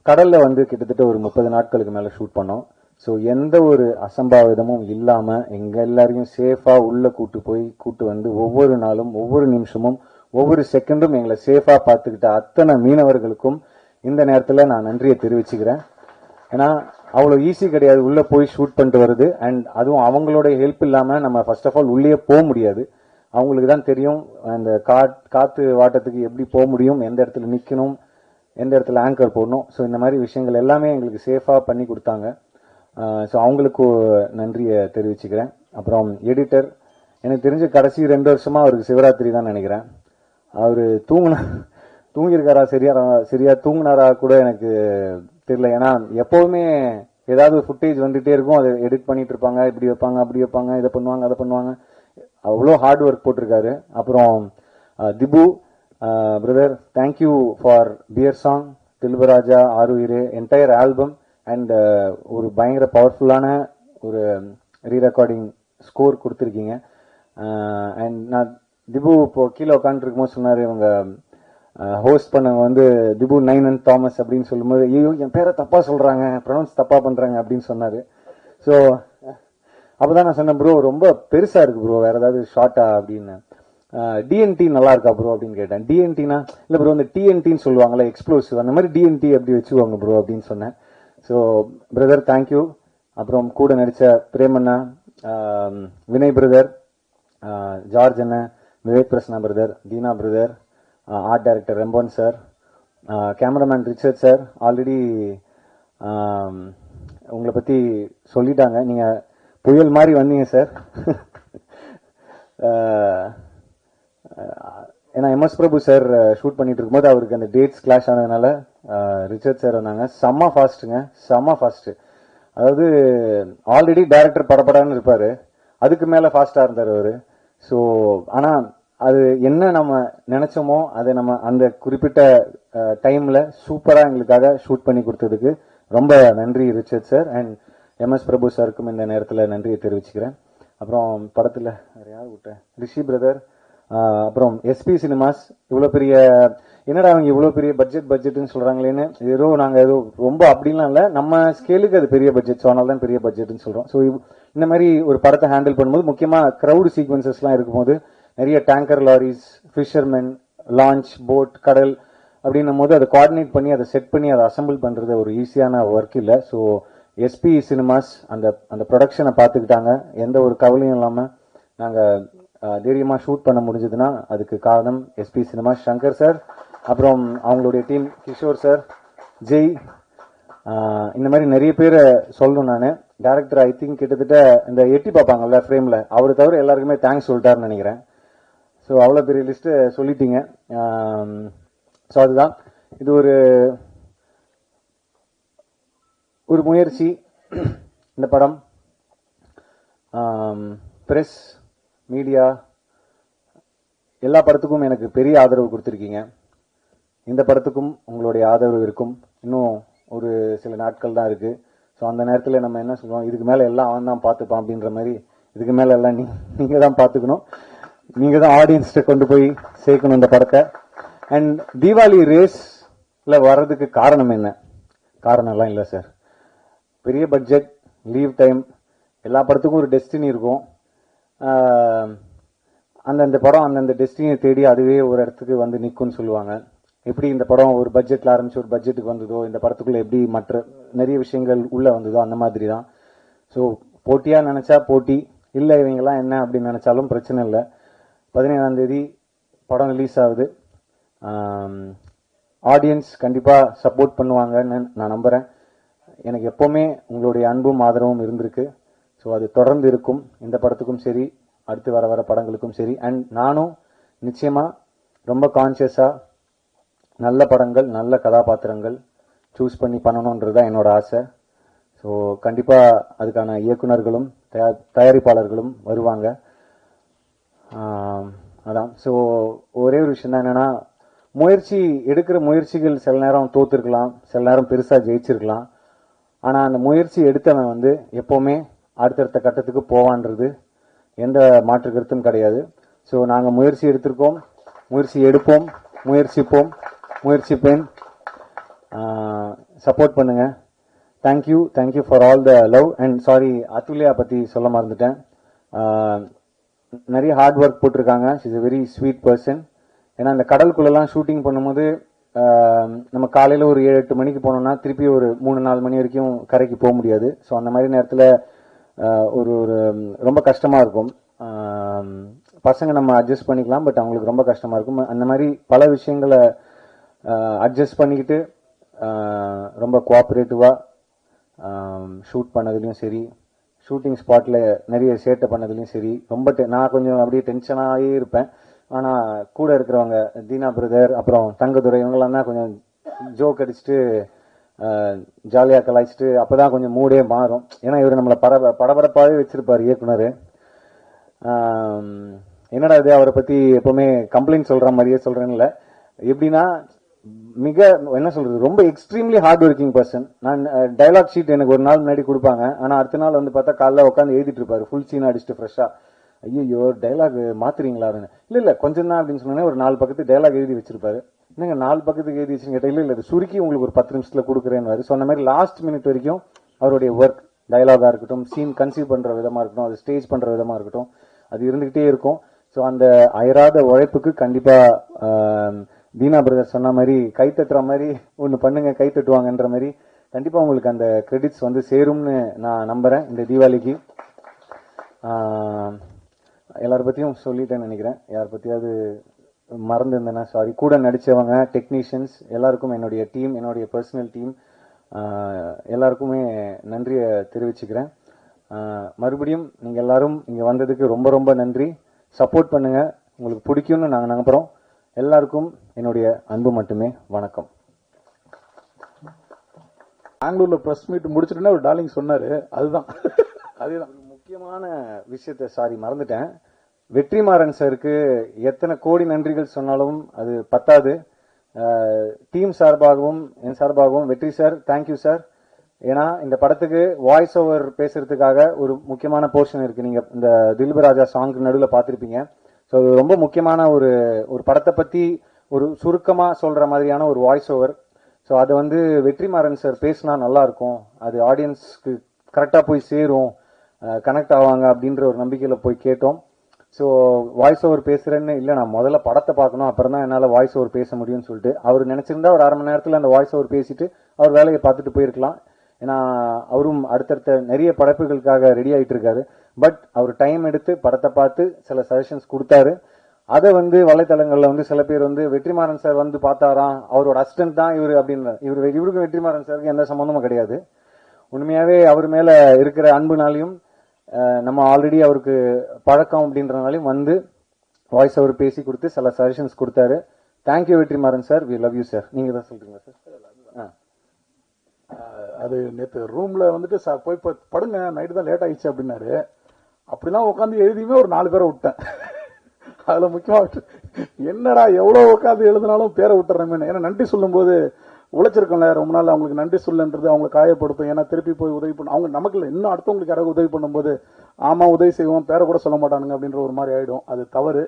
கடலில் வந்து கிட்டத்தட்ட ஒரு 30 நாட்களுக்கு மேலே ஷூட் பண்ணோம். ஸோ எந்த ஒரு அசம்பாவிதமும் இல்லாமல் எங்கள் எல்லாரையும் சேஃபாக உள்ளே கூட்டு வந்து ஒவ்வொரு நாளும், ஒவ்வொரு நிமிஷமும், ஒவ்வொரு செகண்டும் எங்களை சேஃபாக பார்த்துக்கிட்ட அத்தனை மீனவர்களுக்கும் இந்த நேரத்தில் நான் நன்றியை தெரிவிச்சுக்கிறேன். ஏன்னா அவ்வளோ ஈஸி கிடையாது உள்ளே போய் ஷூட் பண்ணிட்டு வருது. அண்ட் அதுவும் அவங்களோட ஹெல்ப் இல்லாமல் நம்ம ஃபர்ஸ்ட் ஆஃப் ஆல் உள்ளே போக முடியாது. அவங்களுக்கு தான் தெரியும் அந்த காற்று வாட்டத்துக்கு எப்படி போக முடியும், எந்த இடத்துல நிற்கணும், எந்த இடத்துல ஆங்கர் போடணும். ஸோ இந்த மாதிரி விஷயங்கள் எல்லாமே எங்களுக்கு சேஃபாக பண்ணி கொடுத்தாங்க. ஸோ அவங்களுக்கு நன்றியை தெரிவிச்சுக்கிறேன். அப்புறம் எடிட்டர், எனக்கு தெரிஞ்ச கடைசி 2 வருஷமாக அவருக்கு சிவராத்திரி தான் நினைக்கிறேன். அவர் தூங்கியிருக்காரா, சரியா தூங்கினாரா கூட எனக்கு தெரியல. ஏன்னா எப்போவுமே ஏதாவது ஃபுட்டேஜ் வந்துகிட்டே இருக்கும், அதை எடிட் பண்ணிட்டு இருப்பாங்க, இப்படி வைப்பாங்க, அப்படி வைப்பாங்க, இதை பண்ணுவாங்க, அதை பண்ணுவாங்க. அவ்வளோ ஹார்ட் ஒர்க் போட்டிருக்காரு. அப்புறம் Dhibu brother, thank you for beer song, தில்பராஜா, ஆருயிரே, என்டையர் ஆல்பம். அண்ட் ஒரு பயங்கர பவர்ஃபுல்லான ஒரு ரீரெக்கார்டிங் ஸ்கோர் கொடுத்துருக்கீங்க. அண்ட் நான் திபு இப்போ கீழே உட்காந்துருக்கும்போது சொன்னார், இவங்க ஹோஸ்ட் பண்ணவங்க வந்து திபு நைனன் தாமஸ் அப்படின்னு சொல்லும்போது, ஐயோ என் பேரை தப்பாக சொல்கிறாங்க, ப்ரொனவுன்ஸ் தப்பாக பண்ணுறாங்க அப்படின்னு சொன்னார். ஸோ அப்போதான் நான் சொன்னேன், ப்ரோ ரொம்ப பெருசாக இருக்குது ப்ரோ, வேறு ஏதாவது ஷார்ட்டா அப்படின்னு. டிஎன்டி நல்லா இருக்கா ப்ரோ அப்படின்னு கேட்டேன். டிஎன்டினா இல்லை ப்ரோ, இந்த டிஎன்டின்னு சொல்லுவாங்கல்ல, எக்ஸ்ப்ளோசிவ், அந்த மாதிரி டிஎன்டி அப்படி வச்சுக்குவாங்க ப்ரோ அப்படின்னு சொன்னேன். So brother thank you. அப்புறம் கூட நடித்த பிரேமண்ணா, வினய் பிரதர், ஜார்ஜ் அண்ணன், Vivek Prasanna brother, Dheena brother, art director Rembon sir, cameraman Richard sir. Already உங்களை பற்றி சொல்லிட்டாங்க, நீங்கள் புயல் மாதிரி வந்தீங்க சார். ஏன்னா எம்எஸ் பிரபு சார் ஷூட் பண்ணிட்டு இருக்கும்போது அவருக்கு அந்த டேட்ஸ் கிளாஷ் ஆனதுனால ரிச்சர்ட் சார் வந்தாங்க. செம்ம ஃபாஸ்ட்டுங்க, செம்ம ஃபாஸ்ட்டு. அதாவது ஆல்ரெடி டைரக்டர் படப்படான்னு இருப்பார், அதுக்கு மேலே ஃபாஸ்ட்டாக இருந்தார் அவர். ஸோ ஆனால் அது என்ன நம்ம நினைச்சோமோ அதை நம்ம அந்த குறிப்பிட்ட டைம்ல சூப்பராக எங்களுக்காக ஷூட் பண்ணி கொடுத்ததுக்கு ரொம்ப நன்றி ரிச்சர்ட் சார். அண்ட் எம்எஸ் பிரபு சாருக்கும் இந்த நேரத்தில் நன்றியை தெரிவிச்சுக்கிறேன். அப்புறம் படத்தில் வேறு யார் விட்டேன், ரிஷி பிரதர், அப்புறம் எஸ்பி சினிமாஸ். இவ்வளோ பெரிய என்னடா அவங்க இவ்வளோ பெரிய பட்ஜெட்னு சொல்கிறாங்களேன்னு, ஏதோ நாங்கள் ஏதோ ரொம்ப அப்படின்லாம் இல்லை, நம்ம ஸ்கேலுக்கு அது பெரிய பட்ஜெட், ஸோ அதனால தான் பெரிய பட்ஜெட்னு சொல்கிறோம். ஸோ இந்த மாதிரி ஒரு படத்தை ஹேண்டில் பண்ணும்போது முக்கியமாக க்ரௌடு சீக்வன்சஸ்லாம் இருக்கும்போது நிறைய tanker loris, fishermen, launch, boat, கடல் அப்படின்னும் போது அதை கோஆர்டினேட் பண்ணி அதை செட் பண்ணி அதை அசம்பிள் பண்ணுறது ஒரு ஈஸியான ஒர்க் இல்லை. ஸோ எஸ்பி சினிமாஸ் அந்த ப்ரொடக்ஷனை பார்த்துக்கிட்டாங்க, எந்த ஒரு கவலையும் இல்லாமல் நாங்கள் தைரியமாக ஷூட் பண்ண முடிஞ்சதுன்னா அதுக்கு காரணம் எஸ்பி சினிமாஸ், சங்கர் சார், அப்புறம் அவங்களுடைய டீம், கிஷோர் சார், ஜெய், இந்த மாதிரி நிறைய பேரை சொல்லணும். நான் டேரக்டர் ஐ திங்க் கிட்டத்தட்ட இந்த எட்டி பார்ப்பாங்கல்ல ஃப்ரேமில், அவரை தவிர எல்லாருக்குமே தேங்க்ஸ் சொல்லிட்டாருன்னு நினைக்கிறேன். ஸோ அவ்வளோ பெரிய லிஸ்ட்டு சொல்லிட்டீங்க. ஸோ அதுதான் இது ஒரு முயற்சி. இந்த படம் ப்ரெஸ், மீடியா எல்லா படத்துக்கும் எனக்கு பெரிய ஆதரவு கொடுத்துருக்கீங்க. இந்த படத்துக்கும் உங்களுடைய ஆதரவு இருக்கும். இன்னும் ஒரு சில நாட்கள் தான் இருக்குது. ஸோ அந்த நேரத்தில் நம்ம என்ன சொல்லுவோம், இதுக்கு மேலே எல்லாம் அவன் தான் பார்த்துப்பான் அப்படின்ற மாதிரி, இதுக்கு மேலே எல்லாம் நீங்கள் தான் பார்த்துக்கணும், நீங்கள் தான் ஆடியன்ஸ்கிட்ட கொண்டு போய் சேர்க்கணும் இந்த படத்தை. அண்ட் தீபாவளி ரேஸ்ல வர்றதுக்கு காரணம் என்ன? காரணம்லாம் இல்லை சார், பெரிய பட்ஜெட், லீவ் டைம், எல்லா படத்துக்கும் ஒரு டெஸ்டினி இருக்கும். அந்தந்த படம் அந்தந்த டெஸ்டினியை தேடி அதுவே ஒரு இடத்துக்கு வந்து நிற்கும்னு சொல்லுவாங்க. எப்படி இந்த படம் ஒரு பட்ஜெட்டில் ஆரம்பிச்சு ஒரு பட்ஜெட்டுக்கு வந்ததோ, இந்த படத்துக்குள்ள எப்படி மற்ற நிறைய விஷயங்கள் உள்ளே வந்ததோ அந்த மாதிரி தான். ஸோ போட்டியாக நினச்சா போட்டி இல்லை, இவங்கெல்லாம் என்ன அப்படின்னு நினச்சாலும் பிரச்சனை இல்லை. 17ஆம் தேதி படம் ரிலீஸ் ஆகுது. ஆடியன்ஸ் கண்டிப்பாக சப்போர்ட் பண்ணுவாங்கன்னு நான் நம்புகிறேன். எனக்கு எப்போவுமே உங்களுடைய அன்பும் ஆதரவும் இருந்திருக்கு. ஸோ அது தொடர்ந்து இருக்கும், இந்த படத்துக்கும் சரி, அடுத்து வர படங்களுக்கும் சரி. அண்ட் நானும் நிச்சயமாக ரொம்ப கான்சியஸாக நல்ல படங்கள், நல்ல கதாபாத்திரங்கள் சூஸ் பண்ணி பண்ணணுன்றது தான் என்னோட ஆசை. ஸோ கண்டிப்பாக அதுக்கான இயக்குனர்களும் தயாரிப்பாளர்களும் வருவாங்க. அதான். ஸோ ஒரே ஒரு விஷயம் தான் என்னென்னா, எடுக்கிற முயற்சிகள் சில நேரம் தோற்றுருக்கலாம், சில நேரம் பெருசாக ஜெயிச்சிருக்கலாம். ஆனால் அந்த முயற்சி எடுத்தவன் வந்து எப்போவுமே அடுத்தடுத்த கட்டத்துக்கு போவான்றது எந்த மாற்று கருத்தும் கிடையாது. ஸோ நாங்கள் முயற்சி எடுத்திருக்கோம், முயற்சி எடுப்போம், முயற்சிப்பேன். சப்போர்ட் பண்ணுங்க. Thank you for all the love. And sorry, Athulya பற்றி சொல்ல மறந்துட்டேன். நிறைய ஹார்ட் ஒர்க் போட்டிருக்காங்க. She is a very sweet person. ஏன்னா இந்த கடலுக்குள்ளெல்லாம் ஷூட்டிங் பண்ணும்போது நம்ம காலையில் ஒரு 7-8 மணிக்கு போனோம்னா திருப்பி ஒரு 3-4 மணி வரைக்கும் கரைக்கு போக முடியாது. ஸோ அந்த மாதிரி நேரத்தில் ஒரு ரொம்ப கஷ்டமாக இருக்கும். பசங்க நம்ம அட்ஜஸ்ட் பண்ணிக்கலாம், பட் அவங்களுக்கு ரொம்ப கஷ்டமாக இருக்கும். அந்த மாதிரி பல விஷயங்களை அட்ஜஸ்ட் பண்ணிக்கிட்டு ரொம்ப கோஆப்ரேட்டிவாக ஷூட் பண்ணதுலையும் சரி, ஷூட்டிங் ஸ்பாட்டில் நிறைய சேட்டை பண்ணதுலையும் சரி, ரொம்ப நான் கொஞ்சம் அப்படியே டென்ஷனாகவே இருப்பேன். ஆனால் கூட இருக்கிறவங்க தீனா பிரதர், அப்புறம் தங்கதுரை, இவங்கெல்லாம் தான் கொஞ்சம் ஜோக் அடிச்சுட்டு ஜாலியாக கலாய்ச்சிட்டு அப்போ தான் கொஞ்சம் மூடே மாறும். ஏன்னா இவர் நம்மளை படபடப்பாகவே வச்சுருப்பார் இயக்குனர். என்னடா இது அவரை பற்றி எப்போவுமே கம்ப்ளைண்ட் சொல்கிற மாதிரியே சொல்கிறேன்னு இல்லை. எப்படின்னா மிக என்ன சொல்றது, ரொம்ப எக்ஸ்ட்ரீம்லி ஹார்ட் ஒர்க்கிங் பர்சன். நான் டைலாக் ஷீட் எனக்கு ஒரு நாள் முன்னாடி கொடுப்பாங்க, ஆனா அடுத்த நாள் வந்து பார்த்தா காலைல உட்காந்து எழுதிட்டு இருப்பாரு ஃபுல் சீன் அடிச்சுட்டு ஃப்ரெஷ்ஷா. ஐயோ டைலாக் மாத்துறீங்களா அப்படின்னு. இல்ல கொஞ்சம் தான் அப்படின்னு சொன்னோன்னே ஒரு 4 பக்கத்து டைலாக் எழுதி வச்சிருப்பாரு. என்னங்க 4 பக்கத்துக்கு எழுதி வச்சுன்னு கேட்டா, இல்ல இது சுருக்கி உங்களுக்கு ஒரு 10 நிமிஷத்துல கொடுக்குறேன்னு. சொன்ன மாதிரி லாஸ்ட் மினிட் வரைக்கும் அவருடைய ஒர்க், டைலாகா இருக்கட்டும், சீன் கன்சீவ் பண்ற விதமா இருக்கட்டும், அது ஸ்டேஜ் பண்ற விதமா இருக்கட்டும், அது இருந்துகிட்டே இருக்கும். ஸோ அந்த அயராத உழைப்புக்கு கண்டிப்பா தீனா பிரதர் சொன்ன மாதிரி கை தட்டுற மாதிரி ஒன்று பண்ணுங்க, கை தட்டுவாங்கன்ற மாதிரி கண்டிப்பா உங்களுக்கு அந்த கிரெடிட்ஸ் வந்து சேரும்னு நான் நம்புறேன். இந்த தீபாவளிக்கு எல்லார பத்தியும் சொல்லிட்டேன்னு நினைக்கிறேன். யார் பத்தியாவது மறந்துருந்தேன்னா சாரி. கூட நடிச்சவங்க, டெக்னீஷியன்ஸ் எல்லாருக்கும், என்னுடைய டீம், என்னுடைய பர்சனல் டீம் எல்லாருக்குமே நன்றியை தெரிவிச்சுக்கிறேன். மறுபடியும் நீங்க எல்லாரும் இங்க வந்ததுக்கு ரொம்ப ரொம்ப நன்றி. சப்போர்ட் பண்ணுங்க, உங்களுக்கு பிடிக்கும்னு நாங்கள் நம்புறோம். எல்லாருக்கும் என்னுடைய அன்பு மட்டுமே. வணக்கம். பெங்களூர்ல பிரஸ் மீட் முடிச்சிட்டு ஒரு டார்லிங் சொன்னாரு, அதுதான் முக்கியமான விஷயத்த சாரி மறந்துட்டேன். வெற்றிமாறன் சாருக்கு எத்தனை கோடி நன்றிகள் சொன்னாலும் அது பத்தாது. டீம் சார்பாகவும் என் சார்பாகவும் வெற்றி சார், தேங்க்யூ சார். ஏன்னா இந்த படத்துக்கு வாய்ஸ் ஓவர் பேசுறதுக்காக ஒரு முக்கியமான போர்ஷன் இருக்கு. நீங்க இந்த திலீப் ராஜா சாங்க்கு நடுவில் பார்த்திருப்பீங்க. ஸோ அது ரொம்ப முக்கியமான ஒரு படத்தை பத்தி ஒரு சுருக்கமா சொல்ற மாதிரியான ஒரு வாய்ஸ் ஓவர். ஸோ அது வந்து வெற்றிமாறன் சார் பேசினா நல்லா இருக்கும், அது ஆடியன்ஸ்க்கு கரெக்டா போய் சேரும், கனெக்ட் ஆவாங்க அப்படின்ற ஒரு நம்பிக்கையில போய் கேட்டோம். ஸோ வாய்ஸ் ஓவர் பேசுறேன்னு இல்லை, நான் முதல்ல படத்தை பார்க்கணும், அப்புறம் தான் என்னால் வாய்ஸ் ஓவர் பேச முடியும்னு சொல்லிட்டு அவர் நினைச்சிருந்தா ஒரு 1/2 மணி நேரத்தில் அந்த வாய்ஸ் ஓவர் பேசிட்டு அவர் வேலையை பார்த்துட்டு போயிருக்கலாம். ஏன்னா அவரும் அடுத்தடுத்த நிறைய படைப்புகளுக்காக ரெடி ஆகிட்டு இருக்காரு. பட் அவர் டைம் எடுத்து படத்தை பார்த்து சில சஜஷன்ஸ் கொடுத்தாரு. அதை வந்து வலைத்தளங்கள்ல வந்து சில பேர் வந்து வெற்றிமாறன் சார் வந்து பார்த்தாராம், அவரோட அசிஸ்டன்ட் தான் இவர் அப்படின்னு. இவருக்கும் வெற்றிமாறன் சாருக்கு எந்த சம்பந்தமும் கிடையாது. உண்மையாவே அவர் மேல இருக்கிற அன்புனாலையும் நம்ம ஆல்ரெடி அவருக்கு பழக்கம் அப்படின்றனாலையும் வந்து வாய்ஸ் ஓவர் பேசி கொடுத்து சில சஜஷன்ஸ் கொடுத்தாரு. Thank you Vetrimaaran sir, we love you sir. நீங்க தான் சொல்றீங்க சார். அது நேற்று ரூம்ல வந்துட்டு போய் படுங்க, நைட்டு தான் லேட் ஆயிடுச்சு அப்படின்னாரு. அப்படிலாம் உட்காந்து எழுதியுமே ஒரு 4 பேரை விட்டேன். அதுல முக்கியமா என்னடா எவ்வளவு உட்காந்து எழுதினாலும் பேரை விட்டுறேன். ஏன்னா நன்றி சொல்லும் போது உழைச்சிருக்கோம்ல ரொம்ப நாள், அவங்களுக்கு நன்றி சொல்லுன்றது அவங்க காயப்படுத்தும். ஏன்னா திருப்பி போய் உதவி பண்ண அவங்க நமக்கு இல்லை, இன்னும் அடுத்தவங்களுக்கு யாராவது உதவி பண்ணும்போது ஆமா உதவி செய்வோம், பேரை கூட சொல்ல மாட்டானுங்க அப்படின்ற ஒரு மாதிரி ஆயிடும். அது தவறு.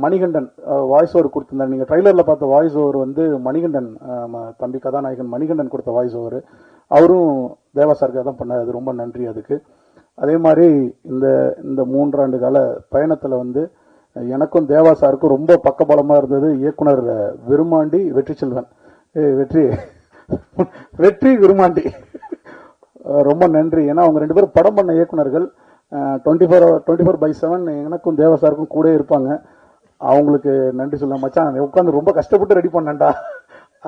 மணிகண்டன் வாய்ஸ் ஓவர் கொடுத்திருந்தார். நீங்க ட்ரைலர்ல பார்த்த வாய்ஸ் ஓவர் வந்து மணிகண்டன், தம்பி கதாநாயகன் மணிகண்டன் கொடுத்த வாய்ஸ் ஓவர். அவரும் தேவா சாருக்காக தான் பண்ணார். அது ரொம்ப நன்றி அதுக்கு. அதே மாதிரி இந்த 3 ஆண்டு கால பயணத்துல வந்து எனக்கும் தேவா சாருக்கும் ரொம்ப பக்கபலமா இருந்தது இயக்குனர் விருமாண்டி வெற்றி செல்வன். வெற்றி விருமாண்டி ரொம்ப நன்றி. ஏன்னா அவங்க 2 பேரும் படம் பண்ண இயக்குனர்கள். 24/7 எனக்கும் தேவா சாருக்கும் கூட இருப்பாங்க. அவங்களுக்கு நன்றி சொல்ல. மச்சான் உட்காந்து ரொம்ப கஷ்டப்பட்டு ரெடி பண்ணேன்டா,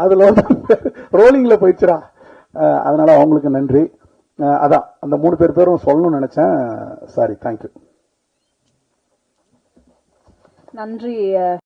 அதுல வந்து ரோலிங்ல போயிடுச்சுடா, அதனால அவங்களுக்கு நன்றி. அதான் அந்த 3 பேரும் சொல்லணும்னு நினைச்சேன். Sorry, thank you. நன்றி.